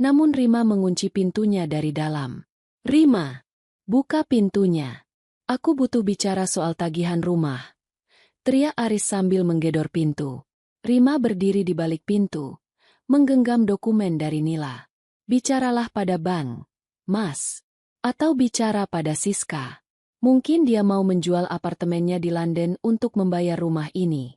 namun Rima mengunci pintunya dari dalam. Rima, buka pintunya. Aku butuh bicara soal tagihan rumah. Teriak Aris sambil menggedor pintu. Rima berdiri di balik pintu, menggenggam dokumen dari Nila. Bicaralah pada bank, Mas. Atau bicara pada Siska. Mungkin dia mau menjual apartemennya di London untuk membayar rumah ini.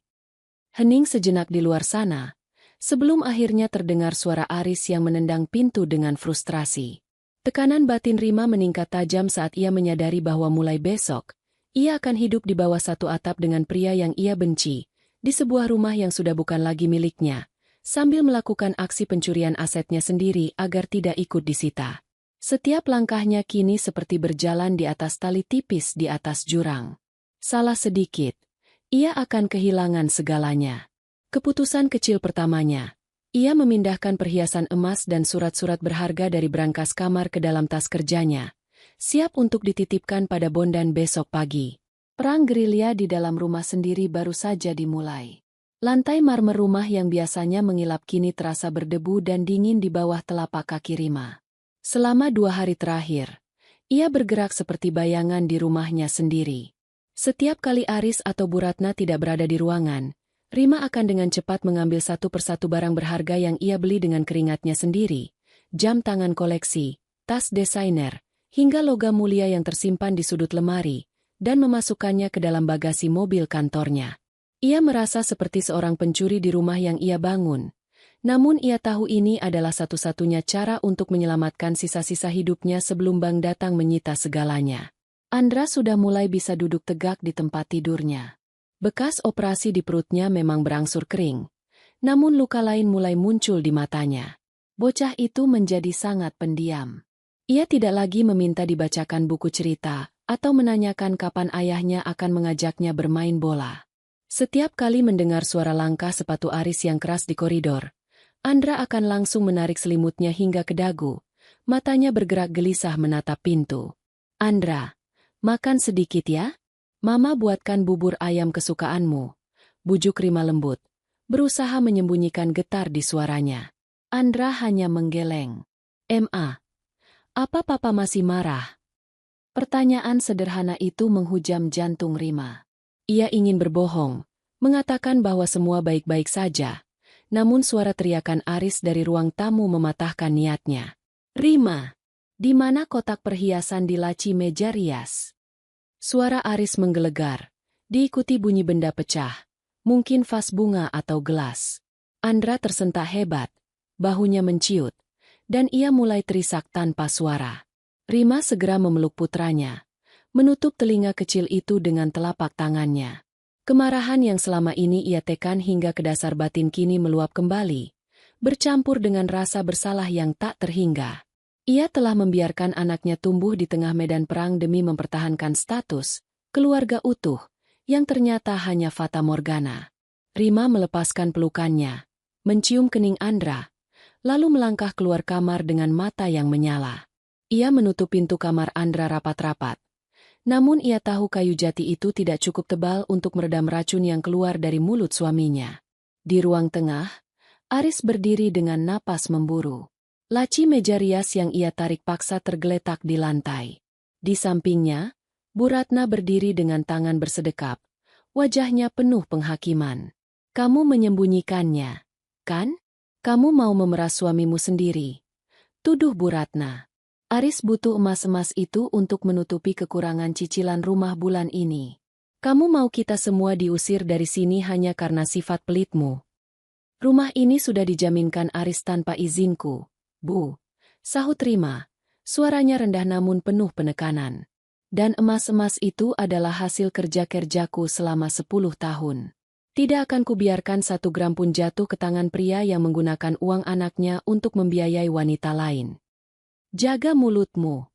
Hening sejenak di luar sana, sebelum akhirnya terdengar suara Aris yang menendang pintu dengan frustrasi. Tekanan batin Rima meningkat tajam saat ia menyadari bahwa mulai besok, ia akan hidup di bawah satu atap dengan pria yang ia benci, di sebuah rumah yang sudah bukan lagi miliknya, sambil melakukan aksi pencurian asetnya sendiri agar tidak ikut disita. Setiap langkahnya kini seperti berjalan di atas tali tipis di atas jurang. Salah sedikit, ia akan kehilangan segalanya. Keputusan kecil pertamanya, ia memindahkan perhiasan emas dan surat-surat berharga dari brankas kamar ke dalam tas kerjanya, siap untuk dititipkan pada Bondan besok pagi. Perang gerilya di dalam rumah sendiri baru saja dimulai. Lantai marmer rumah yang biasanya mengilap kini terasa berdebu dan dingin di bawah telapak kaki Rima. Selama 2 hari terakhir, ia bergerak seperti bayangan di rumahnya sendiri. Setiap kali Aris atau Bu Ratna tidak berada di ruangan, Rima akan dengan cepat mengambil satu persatu barang berharga yang ia beli dengan keringatnya sendiri, jam tangan koleksi, tas desainer, hingga logam mulia yang tersimpan di sudut lemari, dan memasukkannya ke dalam bagasi mobil kantornya. Ia merasa seperti seorang pencuri di rumah yang ia bangun. Namun ia tahu ini adalah satu-satunya cara untuk menyelamatkan sisa-sisa hidupnya sebelum bank datang menyita segalanya. Andra sudah mulai bisa duduk tegak di tempat tidurnya. Bekas operasi di perutnya memang berangsur kering. Namun luka lain mulai muncul di matanya. Bocah itu menjadi sangat pendiam. Ia tidak lagi meminta dibacakan buku cerita, atau menanyakan kapan ayahnya akan mengajaknya bermain bola. Setiap kali mendengar suara langkah sepatu Aris yang keras di koridor, Andra akan langsung menarik selimutnya hingga ke dagu. Matanya bergerak gelisah menatap pintu. Andra, makan sedikit ya? Mama buatkan bubur ayam kesukaanmu. Bujuk Rima lembut, berusaha menyembunyikan getar di suaranya. Andra hanya menggeleng. Ma, apa papa masih marah? Pertanyaan sederhana itu menghujam jantung Rima. Ia ingin berbohong, mengatakan bahwa semua baik-baik saja. Namun suara teriakan Aris dari ruang tamu mematahkan niatnya. Rima, di mana kotak perhiasan di laci meja rias? Suara Aris menggelegar, diikuti bunyi benda pecah, mungkin vas bunga atau gelas. Andra tersentak hebat, bahunya menciut, dan ia mulai terisak tanpa suara. Rima segera memeluk putranya, menutup telinga kecil itu dengan telapak tangannya. Kemarahan yang selama ini ia tekan hingga ke dasar batin kini meluap kembali, bercampur dengan rasa bersalah yang tak terhingga. Ia telah membiarkan anaknya tumbuh di tengah medan perang demi mempertahankan status, keluarga utuh, yang ternyata hanya fata morgana. Rima melepaskan pelukannya, mencium kening Andra, lalu melangkah keluar kamar dengan mata yang menyala. Ia menutup pintu kamar Andra rapat-rapat. Namun ia tahu kayu jati itu tidak cukup tebal untuk meredam racun yang keluar dari mulut suaminya. Di ruang tengah, Aris berdiri dengan napas memburu. Laci meja rias yang ia tarik paksa tergeletak di lantai. Di sampingnya, Bu Ratna berdiri dengan tangan bersedekap. Wajahnya penuh penghakiman. Kamu menyembunyikannya, kan? Kamu mau memeras suamimu sendiri. Tuduh Bu Ratna. Aris butuh emas-emas itu untuk menutupi kekurangan cicilan rumah bulan ini. Kamu mau kita semua diusir dari sini hanya karena sifat pelitmu. Rumah ini sudah dijaminkan Aris tanpa izinku, Bu. Sahut Rima. Suaranya rendah namun penuh penekanan. Dan emas-emas itu adalah hasil kerja-kerjaku selama 10 tahun. Tidak akan kubiarkan 1 gram pun jatuh ke tangan pria yang menggunakan uang anaknya untuk membiayai wanita lain. Jaga mulutmu.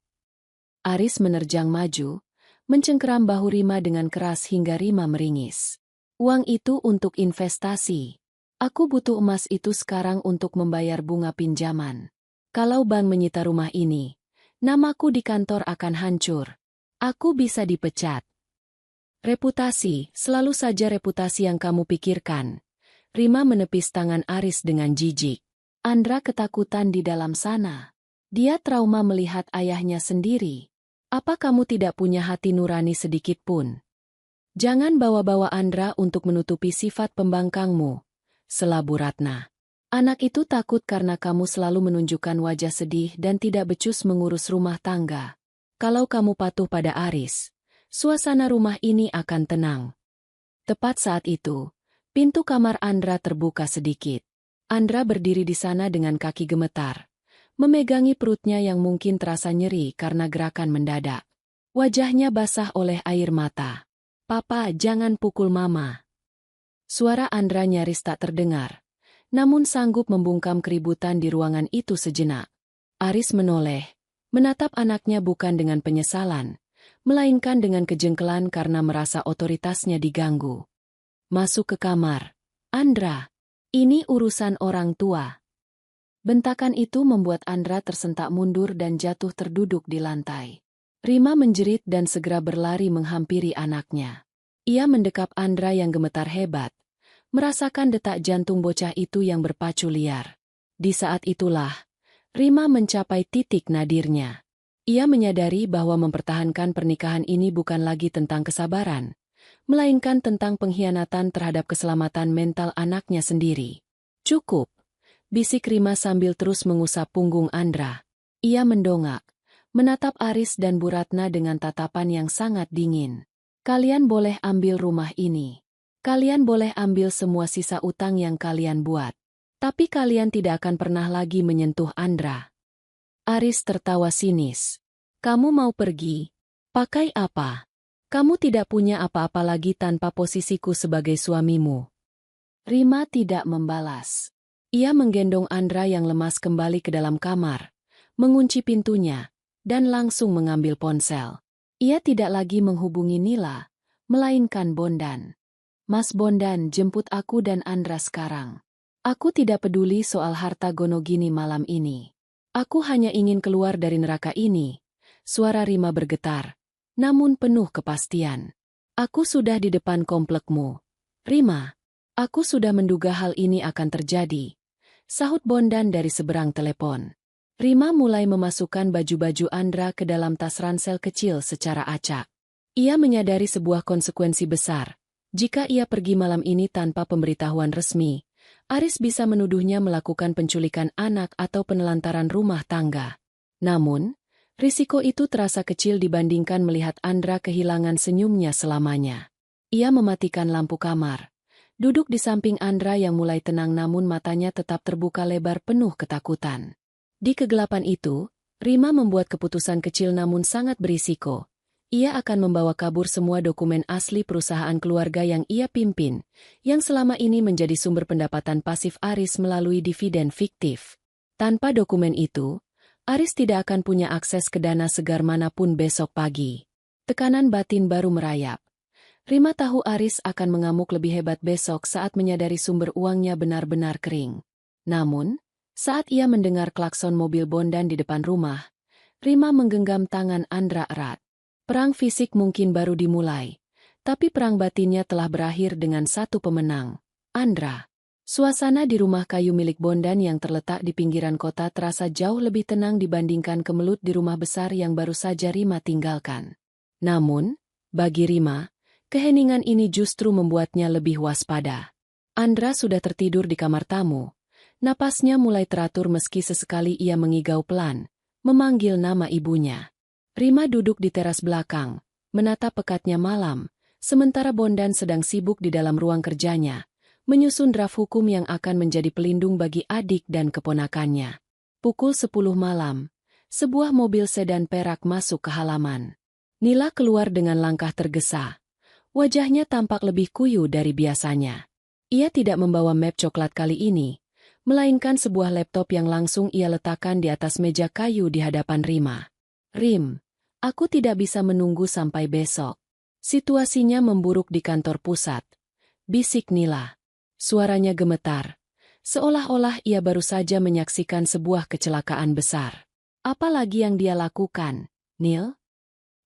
Aris menerjang maju, mencengkeram bahu Rima dengan keras hingga Rima meringis. Uang itu untuk investasi. Aku butuh emas itu sekarang untuk membayar bunga pinjaman. Kalau bank menyita rumah ini, namaku di kantor akan hancur. Aku bisa dipecat. Reputasi, selalu saja reputasi yang kamu pikirkan. Rima menepis tangan Aris dengan jijik. Andra ketakutan di dalam sana. Dia trauma melihat ayahnya sendiri. Apa kamu tidak punya hati nurani sedikit pun? Jangan bawa-bawa Andra untuk menutupi sifat pembangkangmu, sela Bu Ratna. Anak itu takut karena kamu selalu menunjukkan wajah sedih dan tidak becus mengurus rumah tangga. Kalau kamu patuh pada Aris, suasana rumah ini akan tenang. Tepat saat itu, pintu kamar Andra terbuka sedikit. Andra berdiri di sana dengan kaki gemetar, memegangi perutnya yang mungkin terasa nyeri karena gerakan mendadak. Wajahnya basah oleh air mata. Papa, jangan pukul Mama. Suara Andra nyaris tak terdengar, namun sanggup membungkam keributan di ruangan itu sejenak. Aris menoleh, menatap anaknya bukan dengan penyesalan, melainkan dengan kejengkelan karena merasa otoritasnya diganggu. Masuk ke kamar. Andra, ini urusan orang tua. Bentakan itu membuat Andra tersentak mundur dan jatuh terduduk di lantai. Rima menjerit dan segera berlari menghampiri anaknya. Ia mendekap Andra yang gemetar hebat, merasakan detak jantung bocah itu yang berpacu liar. Di saat itulah, Rima mencapai titik nadirnya. Ia menyadari bahwa mempertahankan pernikahan ini bukan lagi tentang kesabaran, melainkan tentang pengkhianatan terhadap keselamatan mental anaknya sendiri. Cukup, bisik Rima sambil terus mengusap punggung Andra. Ia mendongak, menatap Aris dan Bu Ratna dengan tatapan yang sangat dingin. Kalian boleh ambil rumah ini. Kalian boleh ambil semua sisa utang yang kalian buat. Tapi kalian tidak akan pernah lagi menyentuh Andra. Aris tertawa sinis. Kamu mau pergi? Pakai apa? Kamu tidak punya apa-apa lagi tanpa posisiku sebagai suamimu. Rima tidak membalas. Ia menggendong Andra yang lemas kembali ke dalam kamar, mengunci pintunya, dan langsung mengambil ponsel. Ia tidak lagi menghubungi Nila, melainkan Bondan. Mas Bondan, jemput aku dan Andra sekarang. Aku tidak peduli soal harta gonogini malam ini. Aku hanya ingin keluar dari neraka ini. Suara Rima bergetar, namun penuh kepastian. Aku sudah di depan komplekmu. Rima, aku sudah menduga hal ini akan terjadi. Sahut Bondan dari seberang telepon. Rima mulai memasukkan baju-baju Andra ke dalam tas ransel kecil secara acak. Ia menyadari sebuah konsekuensi besar. Jika ia pergi malam ini tanpa pemberitahuan resmi, Aris bisa menuduhnya melakukan penculikan anak atau penelantaran rumah tangga. Namun, risiko itu terasa kecil dibandingkan melihat Andra kehilangan senyumnya selamanya. Ia mematikan lampu kamar. Duduk di samping Andra yang mulai tenang namun matanya tetap terbuka lebar penuh ketakutan. Di kegelapan itu, Rima membuat keputusan kecil namun sangat berisiko. Ia akan membawa kabur semua dokumen asli perusahaan keluarga yang ia pimpin, yang selama ini menjadi sumber pendapatan pasif Aris melalui dividen fiktif. Tanpa dokumen itu, Aris tidak akan punya akses ke dana segar manapun besok pagi. Tekanan batin baru merayap. Rima tahu Aris akan mengamuk lebih hebat besok saat menyadari sumber uangnya benar-benar kering. Namun, saat ia mendengar klakson mobil Bondan di depan rumah, Rima menggenggam tangan Andra erat. Perang fisik mungkin baru dimulai, tapi perang batinnya telah berakhir dengan satu pemenang, Andra. Suasana di rumah kayu milik Bondan yang terletak di pinggiran kota terasa jauh lebih tenang dibandingkan kemelut di rumah besar yang baru saja Rima tinggalkan. Namun, bagi Rima, keheningan ini justru membuatnya lebih waspada. Andra sudah tertidur di kamar tamu. Napasnya mulai teratur meski sesekali ia mengigau pelan, memanggil nama ibunya. Rima duduk di teras belakang, menatap pekatnya malam, sementara Bondan sedang sibuk di dalam ruang kerjanya, menyusun draft hukum yang akan menjadi pelindung bagi adik dan keponakannya. Pukul 10 malam, sebuah mobil sedan perak masuk ke halaman. Nila keluar dengan langkah tergesa. Wajahnya tampak lebih kuyu dari biasanya. Ia tidak membawa map coklat kali ini, melainkan sebuah laptop yang langsung ia letakkan di atas meja kayu di hadapan Rima. Rim, aku tidak bisa menunggu sampai besok. Situasinya memburuk di kantor pusat. Bisik Nila. Suaranya gemetar. Seolah-olah ia baru saja menyaksikan sebuah kecelakaan besar. Apa lagi yang dia lakukan, Nil?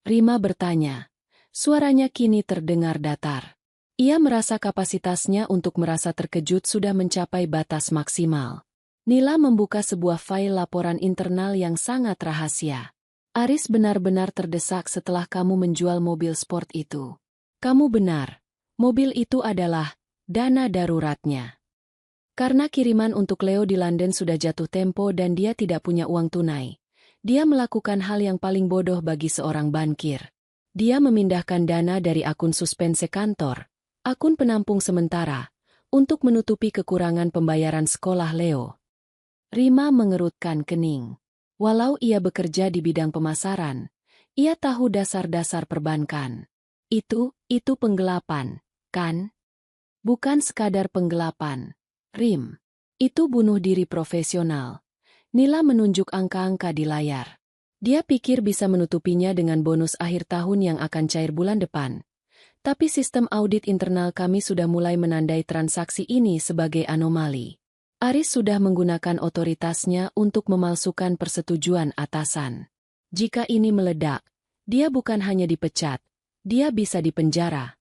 Rima bertanya. Suaranya kini terdengar datar. Ia merasa kapasitasnya untuk merasa terkejut sudah mencapai batas maksimal. Nila membuka sebuah file laporan internal yang sangat rahasia. Aris benar-benar terdesak setelah kamu menjual mobil sport itu. Kamu benar, mobil itu adalah dana daruratnya. Karena kiriman untuk Leo di London sudah jatuh tempo dan dia tidak punya uang tunai, dia melakukan hal yang paling bodoh bagi seorang bankir. Dia memindahkan dana dari akun suspense kantor, akun penampung sementara, untuk menutupi kekurangan pembayaran sekolah Leo. Rima mengerutkan kening. Walau ia bekerja di bidang pemasaran, ia tahu dasar-dasar perbankan. Itu penggelapan, kan? Bukan sekadar penggelapan. Rim, itu bunuh diri profesional. Nila menunjuk angka-angka di layar. Dia pikir bisa menutupinya dengan bonus akhir tahun yang akan cair bulan depan. Tapi sistem audit internal kami sudah mulai menandai transaksi ini sebagai anomali. Aris sudah menggunakan otoritasnya untuk memalsukan persetujuan atasan. Jika ini meledak, dia bukan hanya dipecat, dia bisa dipenjara.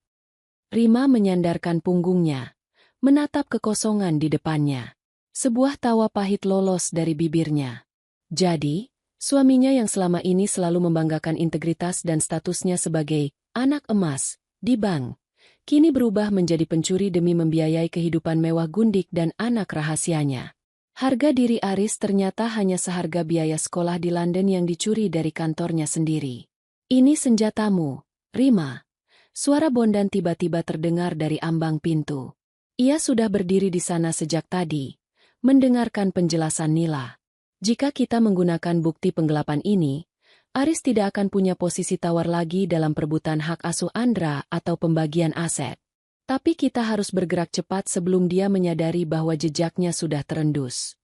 Rima menyandarkan punggungnya, menatap kekosongan di depannya. Sebuah tawa pahit lolos dari bibirnya. Jadi, suaminya yang selama ini selalu membanggakan integritas dan statusnya sebagai anak emas di bank, kini berubah menjadi pencuri demi membiayai kehidupan mewah Gundik dan anak rahasianya. Harga diri Aris ternyata hanya seharga biaya sekolah di London yang dicuri dari kantornya sendiri. Ini senjatamu, Rima. Suara Bondan tiba-tiba terdengar dari ambang pintu. Ia sudah berdiri di sana sejak tadi, mendengarkan penjelasan Nila. Jika kita menggunakan bukti penggelapan ini, Aris tidak akan punya posisi tawar lagi dalam perebutan hak asuh Andra atau pembagian aset. Tapi kita harus bergerak cepat sebelum dia menyadari bahwa jejaknya sudah terendus.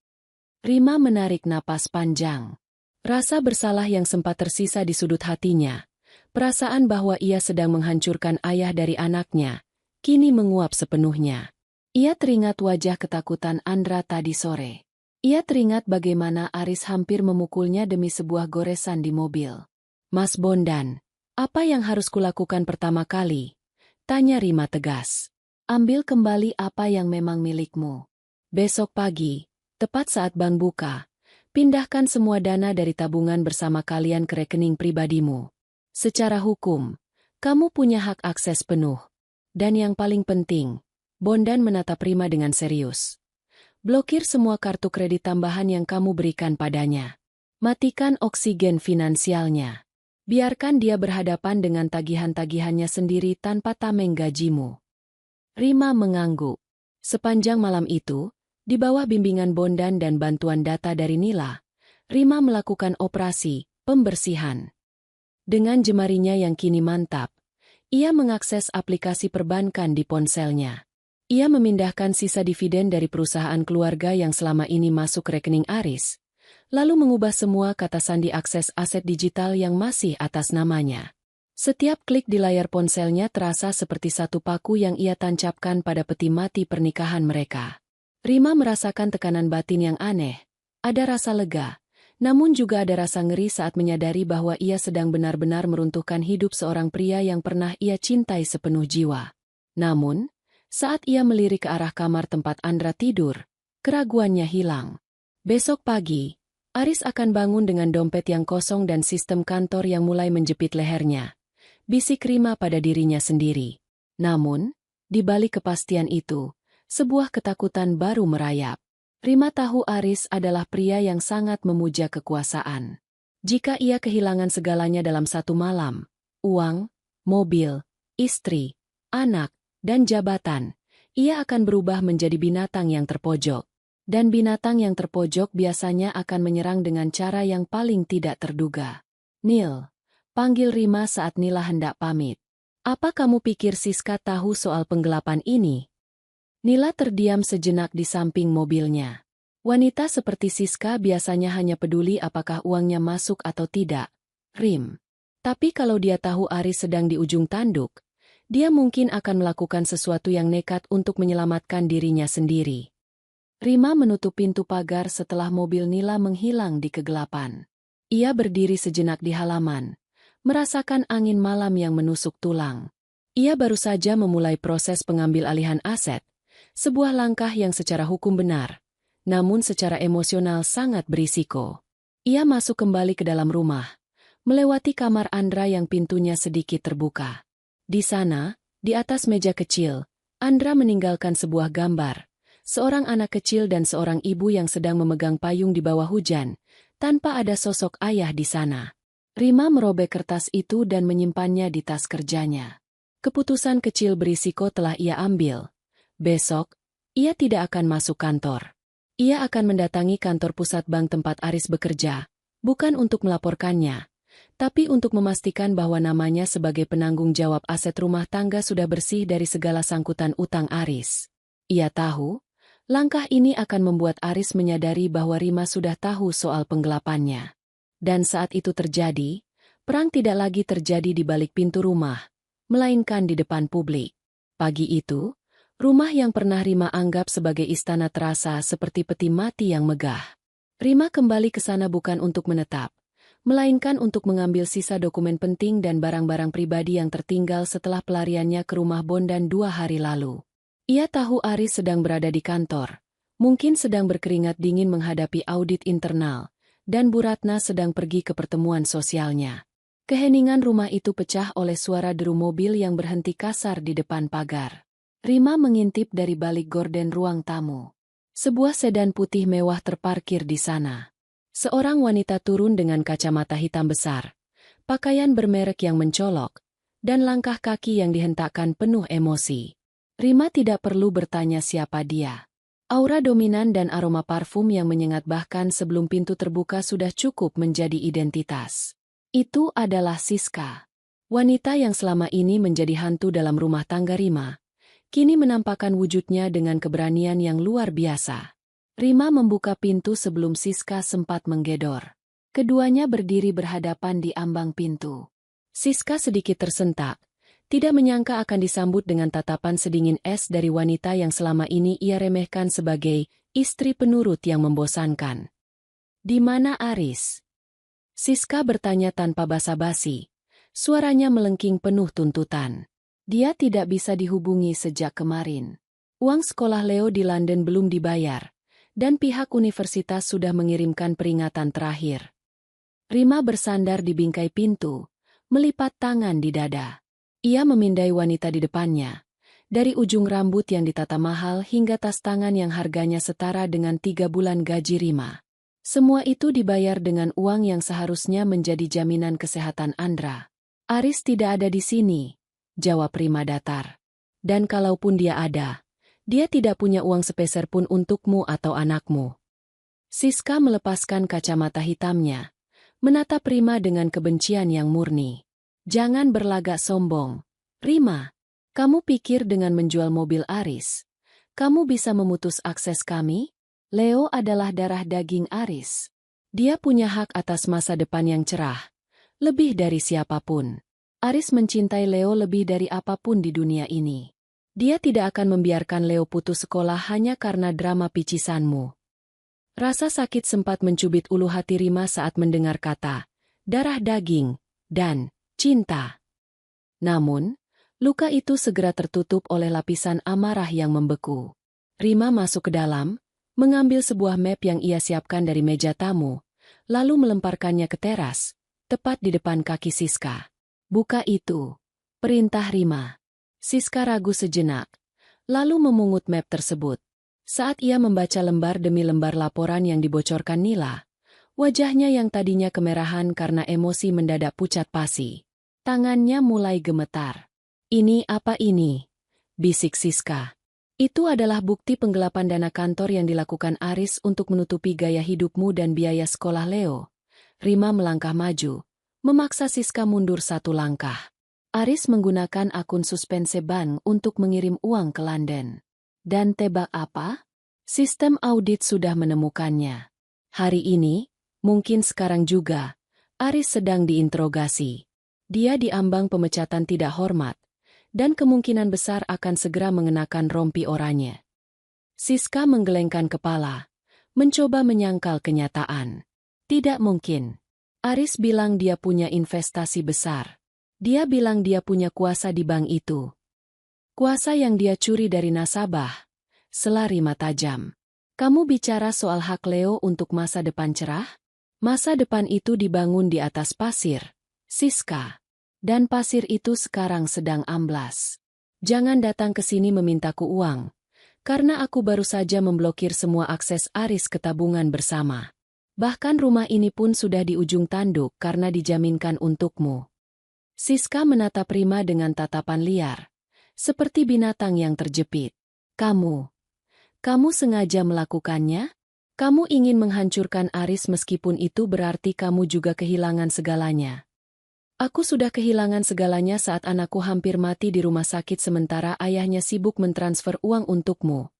Rima menarik napas panjang. Rasa bersalah yang sempat tersisa di sudut hatinya, perasaan bahwa ia sedang menghancurkan ayah dari anaknya, kini menguap sepenuhnya. Ia teringat wajah ketakutan Andra tadi sore. Ia teringat bagaimana Aris hampir memukulnya demi sebuah goresan di mobil. Mas Bondan, apa yang harus kulakukan pertama kali? Tanya Rima tegas. Ambil kembali apa yang memang milikmu. Besok pagi, tepat saat bank buka, pindahkan semua dana dari tabungan bersama kalian ke rekening pribadimu. Secara hukum, kamu punya hak akses penuh. Dan yang paling penting, Bondan menatap Rima dengan serius. Blokir semua kartu kredit tambahan yang kamu berikan padanya. Matikan oksigen finansialnya. Biarkan dia berhadapan dengan tagihan-tagihannya sendiri tanpa tameng gajimu. Rima mengangguk. Sepanjang malam itu, di bawah bimbingan Bondan dan bantuan data dari Nila, Rima melakukan operasi pembersihan. Dengan jemarinya yang kini mantap, ia mengakses aplikasi perbankan di ponselnya. Ia memindahkan sisa dividen dari perusahaan keluarga yang selama ini masuk ke rekening Aris, lalu mengubah semua kata sandi akses aset digital yang masih atas namanya. Setiap klik di layar ponselnya terasa seperti satu paku yang ia tancapkan pada peti mati pernikahan mereka. Rima merasakan tekanan batin yang aneh, ada rasa lega, namun juga ada rasa ngeri saat menyadari bahwa ia sedang benar-benar meruntuhkan hidup seorang pria yang pernah ia cintai sepenuh jiwa. Namun, saat ia melirik ke arah kamar tempat Andra tidur, keraguannya hilang. Besok pagi, Aris akan bangun dengan dompet yang kosong dan sistem kantor yang mulai menjepit lehernya. Bisik Rima pada dirinya sendiri. Namun, di balik kepastian itu, sebuah ketakutan baru merayap. Rima tahu Aris adalah pria yang sangat memuja kekuasaan. Jika ia kehilangan segalanya dalam satu malam, uang, mobil, istri, anak, dan jabatan, ia akan berubah menjadi binatang yang terpojok. Dan binatang yang terpojok biasanya akan menyerang dengan cara yang paling tidak terduga. Nil, panggil Rima saat Nila hendak pamit. Apa kamu pikir Siska tahu soal penggelapan ini? Nila terdiam sejenak di samping mobilnya. Wanita seperti Siska biasanya hanya peduli apakah uangnya masuk atau tidak. Rim. Tapi kalau dia tahu Aris sedang di ujung tanduk, dia mungkin akan melakukan sesuatu yang nekat untuk menyelamatkan dirinya sendiri. Rima menutup pintu pagar setelah mobil Nila menghilang di kegelapan. Ia berdiri sejenak di halaman, merasakan angin malam yang menusuk tulang. Ia baru saja memulai proses pengambil alihan aset, sebuah langkah yang secara hukum benar, namun secara emosional sangat berisiko. Ia masuk kembali ke dalam rumah, melewati kamar Andra yang pintunya sedikit terbuka. Di sana, di atas meja kecil, Andra meninggalkan sebuah gambar, seorang anak kecil dan seorang ibu yang sedang memegang payung di bawah hujan, tanpa ada sosok ayah di sana. Rima merobek kertas itu dan menyimpannya di tas kerjanya. Keputusan kecil berisiko telah ia ambil. Besok, ia tidak akan masuk kantor. Ia akan mendatangi kantor pusat bank tempat Aris bekerja, bukan untuk melaporkannya, tapi untuk memastikan bahwa namanya sebagai penanggung jawab aset rumah tangga sudah bersih dari segala sangkutan utang Aris. Ia tahu, langkah ini akan membuat Aris menyadari bahwa Rima sudah tahu soal penggelapannya. Dan saat itu terjadi, perang tidak lagi terjadi di balik pintu rumah, melainkan di depan publik. Pagi itu, rumah yang pernah Rima anggap sebagai istana terasa seperti peti mati yang megah. Rima kembali ke sana bukan untuk menetap, melainkan untuk mengambil sisa dokumen penting dan barang-barang pribadi yang tertinggal setelah pelariannya ke rumah Bondan 2 hari lalu. Ia tahu Aris sedang berada di kantor, mungkin sedang berkeringat dingin menghadapi audit internal, dan Bu Ratna sedang pergi ke pertemuan sosialnya. Keheningan rumah itu pecah oleh suara deru mobil yang berhenti kasar di depan pagar. Rima mengintip dari balik gorden ruang tamu. Sebuah sedan putih mewah terparkir di sana. Seorang wanita turun dengan kacamata hitam besar, pakaian bermerek yang mencolok, dan langkah kaki yang dihentakkan penuh emosi. Rima tidak perlu bertanya siapa dia. Aura dominan dan aroma parfum yang menyengat bahkan sebelum pintu terbuka sudah cukup menjadi identitas. Itu adalah Siska. Wanita yang selama ini menjadi hantu dalam rumah tangga Rima, kini menampakkan wujudnya dengan keberanian yang luar biasa. Rima membuka pintu sebelum Siska sempat menggedor. Keduanya berdiri berhadapan di ambang pintu. Siska sedikit tersentak. Tidak menyangka akan disambut dengan tatapan sedingin es dari wanita yang selama ini ia remehkan sebagai istri penurut yang membosankan. "Di mana Aris?" Siska bertanya tanpa basa-basi. Suaranya melengking penuh tuntutan. Dia tidak bisa dihubungi sejak kemarin. Uang sekolah Leo di London belum dibayar, dan pihak universitas sudah mengirimkan peringatan terakhir. Rima bersandar di bingkai pintu, melipat tangan di dada. Ia memindai wanita di depannya, dari ujung rambut yang ditata mahal hingga tas tangan yang harganya setara dengan 3 bulan gaji Rima. Semua itu dibayar dengan uang yang seharusnya menjadi jaminan kesehatan Andra. "Aris tidak ada di sini," jawab Rima datar. "Dan kalaupun dia ada, dia tidak punya uang sepeser pun untukmu atau anakmu." Siska melepaskan kacamata hitamnya, menatap Rima dengan kebencian yang murni. "Jangan berlagak sombong. Rima, kamu pikir dengan menjual mobil Aris, kamu bisa memutus akses kami? Leo adalah darah daging Aris. Dia punya hak atas masa depan yang cerah, lebih dari siapapun. Aris mencintai Leo lebih dari apapun di dunia ini. Dia tidak akan membiarkan Leo putus sekolah hanya karena drama picisanmu." Rasa sakit sempat mencubit ulu hati Rima saat mendengar kata darah daging dan cinta. Namun, luka itu segera tertutup oleh lapisan amarah yang membeku. Rima masuk ke dalam, mengambil sebuah map yang ia siapkan dari meja tamu, lalu melemparkannya ke teras, tepat di depan kaki Siska. "Buka itu," perintah Rima. Siska ragu sejenak, lalu memungut map tersebut. Saat ia membaca lembar demi lembar laporan yang dibocorkan Nila, wajahnya yang tadinya kemerahan karena emosi mendadak pucat pasi. Tangannya mulai gemetar. "Ini apa ini?" bisik Siska. "Itu adalah bukti penggelapan dana kantor yang dilakukan Aris untuk menutupi gaya hidupmu dan biaya sekolah Leo." Rima melangkah maju, memaksa Siska mundur 1 langkah. "Aris menggunakan akun suspense bank untuk mengirim uang ke London. Dan tebak apa? Sistem audit sudah menemukannya. Hari ini, mungkin sekarang juga, Aris sedang diinterogasi. Dia diambang pemecatan tidak hormat, dan kemungkinan besar akan segera mengenakan rompi oranye." Siska menggelengkan kepala, mencoba menyangkal kenyataan. Tidak mungkin. Aris bilang dia punya investasi besar. Dia bilang dia punya kuasa di bank itu. Kuasa yang dia curi dari nasabah. Sela Rima tajam. "Kamu bicara soal hak Leo untuk masa depan cerah? Masa depan itu dibangun di atas pasir, Siska. Dan pasir itu sekarang sedang amblas. Jangan datang ke sini memintaku uang, karena aku baru saja memblokir semua akses Aris ke tabungan bersama. Bahkan rumah ini pun sudah di ujung tanduk karena dijaminkan untukmu." Siska menatap Rima dengan tatapan liar, seperti binatang yang terjepit. Kamu sengaja melakukannya? Kamu ingin menghancurkan Aris meskipun itu berarti kamu juga kehilangan segalanya." "Aku sudah kehilangan segalanya saat anakku hampir mati di rumah sakit sementara ayahnya sibuk mentransfer uang untukmu."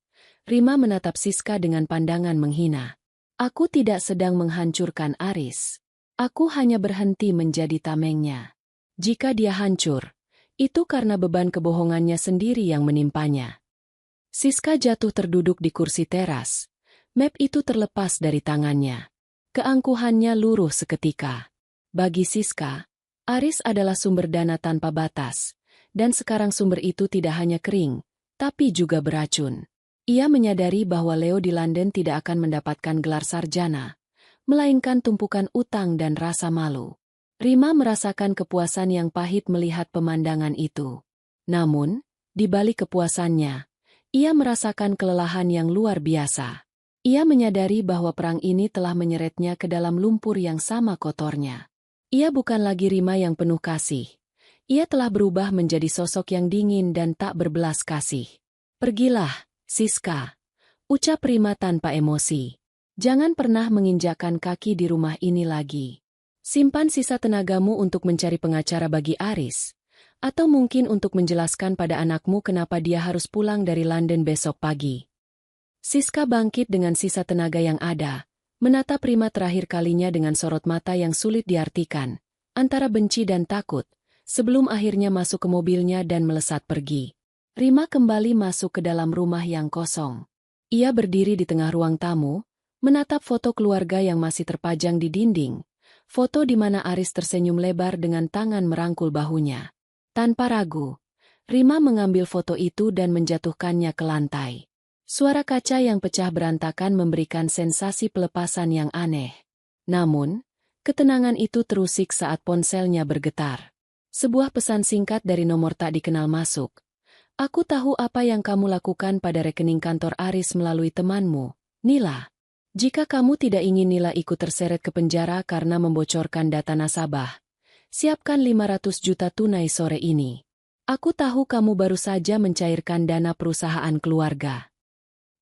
Rima menatap Siska dengan pandangan menghina. "Aku tidak sedang menghancurkan Aris. Aku hanya berhenti menjadi tamengnya. Jika dia hancur, itu karena beban kebohongannya sendiri yang menimpanya. Siska jatuh terduduk di kursi teras. Map itu terlepas dari tangannya. Keangkuhannya luruh seketika. Bagi Siska, Aris adalah sumber dana tanpa batas. Dan sekarang sumber itu tidak hanya kering, tapi juga beracun. Ia menyadari bahwa Leo di London tidak akan mendapatkan gelar sarjana, melainkan tumpukan utang dan rasa malu. Rima merasakan kepuasan yang pahit melihat pemandangan itu. Namun, di balik kepuasannya, ia merasakan kelelahan yang luar biasa. Ia menyadari bahwa perang ini telah menyeretnya ke dalam lumpur yang sama kotornya. Ia bukan lagi Rima yang penuh kasih. Ia telah berubah menjadi sosok yang dingin dan tak berbelas kasih. "Pergilah, Siska," ucap Rima tanpa emosi. "Jangan pernah menginjakkan kaki di rumah ini lagi. Simpan sisa tenagamu untuk mencari pengacara bagi Aris. Atau mungkin untuk menjelaskan pada anakmu kenapa dia harus pulang dari London besok pagi." Siska bangkit dengan sisa tenaga yang ada, menatap Rima terakhir kalinya dengan sorot mata yang sulit diartikan, antara benci dan takut, sebelum akhirnya masuk ke mobilnya dan melesat pergi. Rima kembali masuk ke dalam rumah yang kosong. Ia berdiri di tengah ruang tamu, menatap foto keluarga yang masih terpajang di dinding, foto di mana Aris tersenyum lebar dengan tangan merangkul bahunya. Tanpa ragu, Rima mengambil foto itu dan menjatuhkannya ke lantai. Suara kaca yang pecah berantakan memberikan sensasi pelepasan yang aneh. Namun, ketenangan itu terusik saat ponselnya bergetar. Sebuah pesan singkat dari nomor tak dikenal masuk. "Aku tahu apa yang kamu lakukan pada rekening kantor Aris melalui temanmu, Nila. Jika kamu tidak ingin Nila ikut terseret ke penjara karena membocorkan data nasabah, siapkan 500 juta tunai sore ini. Aku tahu kamu baru saja mencairkan dana perusahaan keluarga."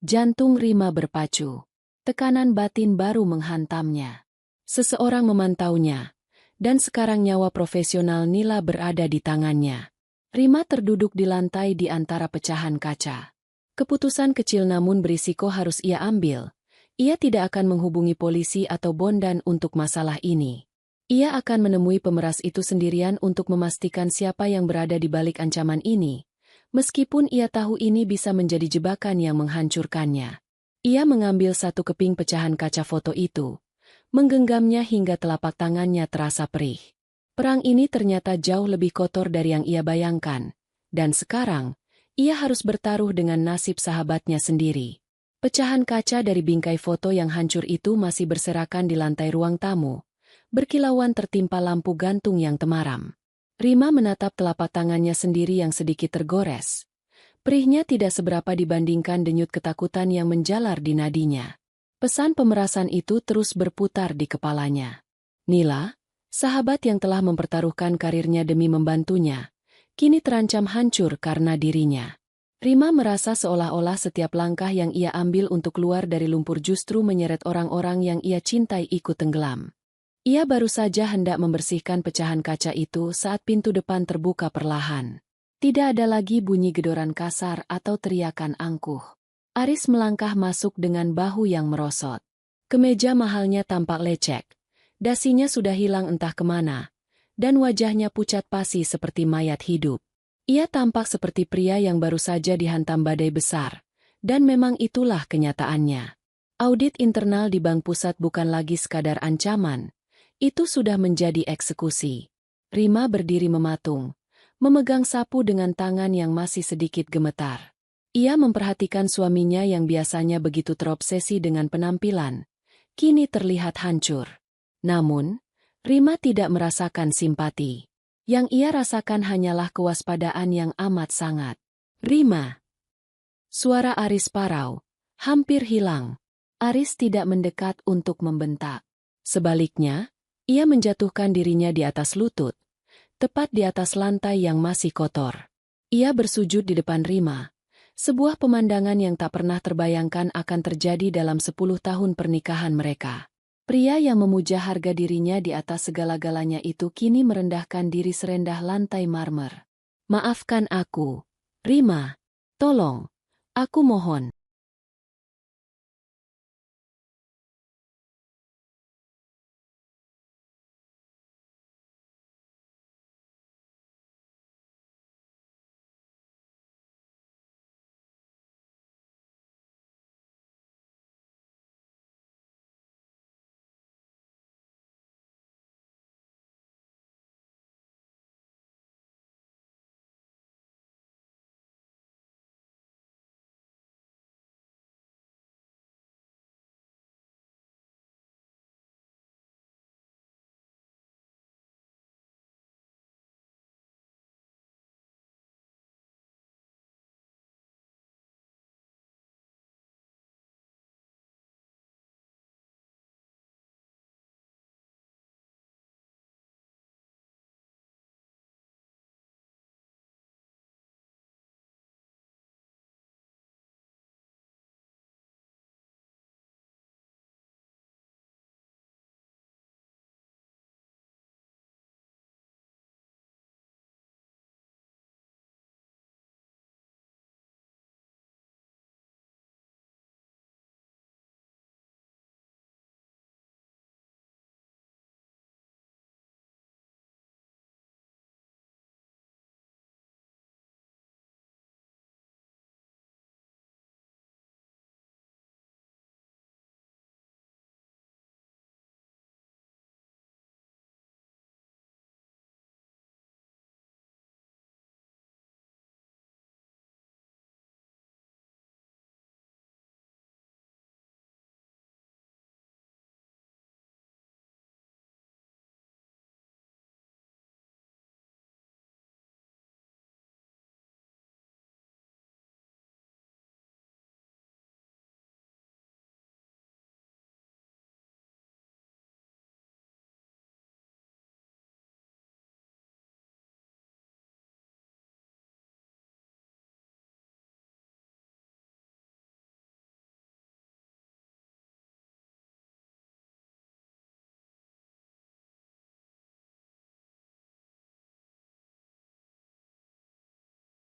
Jantung Rima berpacu. Tekanan batin baru menghantamnya. Seseorang memantaunya, dan sekarang nyawa profesional Nila berada di tangannya. Rima terduduk di lantai di antara pecahan kaca. Keputusan kecil namun berisiko harus ia ambil. Ia tidak akan menghubungi polisi atau bondan untuk masalah ini. Ia akan menemui pemeras itu sendirian untuk memastikan siapa yang berada di balik ancaman ini, meskipun ia tahu ini bisa menjadi jebakan yang menghancurkannya. Ia mengambil satu keping pecahan kaca foto itu, menggenggamnya hingga telapak tangannya terasa perih. Perang ini ternyata jauh lebih kotor dari yang ia bayangkan, dan sekarang, ia harus bertaruh dengan nasib sahabatnya sendiri. Pecahan kaca dari bingkai foto yang hancur itu masih berserakan di lantai ruang tamu, berkilauan tertimpa lampu gantung yang temaram. Rima menatap telapak tangannya sendiri yang sedikit tergores. Perihnya tidak seberapa dibandingkan denyut ketakutan yang menjalar di nadinya. Pesan pemerasan itu terus berputar di kepalanya. Nila, sahabat yang telah mempertaruhkan karirnya demi membantunya, kini terancam hancur karena dirinya. Rima merasa seolah-olah setiap langkah yang ia ambil untuk keluar dari lumpur justru menyeret orang-orang yang ia cintai ikut tenggelam. Ia baru saja hendak membersihkan pecahan kaca itu saat pintu depan terbuka perlahan. Tidak ada lagi bunyi gedoran kasar atau teriakan angkuh. Aris melangkah masuk dengan bahu yang merosot. Kemeja mahalnya tampak lecek. Dasinya sudah hilang entah kemana, dan wajahnya pucat pasi seperti mayat hidup. Ia tampak seperti pria yang baru saja dihantam badai besar, dan memang itulah kenyataannya. Audit internal di Bank Pusat bukan lagi sekadar ancaman. Itu sudah menjadi eksekusi. Rima berdiri mematung, memegang sapu dengan tangan yang masih sedikit gemetar. Ia memperhatikan suaminya yang biasanya begitu terobsesi dengan penampilan, kini terlihat hancur. Namun, Rima tidak merasakan simpati. Yang ia rasakan hanyalah kewaspadaan yang amat sangat. "Rima!" Suara Aris parau, hampir hilang. Aris tidak mendekat untuk membentak. Sebaliknya, ia menjatuhkan dirinya di atas lutut, tepat di atas lantai yang masih kotor. Ia bersujud di depan Rima, sebuah pemandangan yang tak pernah terbayangkan akan terjadi dalam 10 tahun pernikahan mereka. Pria yang memuja harga dirinya di atas segala-galanya itu kini merendahkan diri serendah lantai marmer. "Maafkan aku, Rima. Tolong, aku mohon."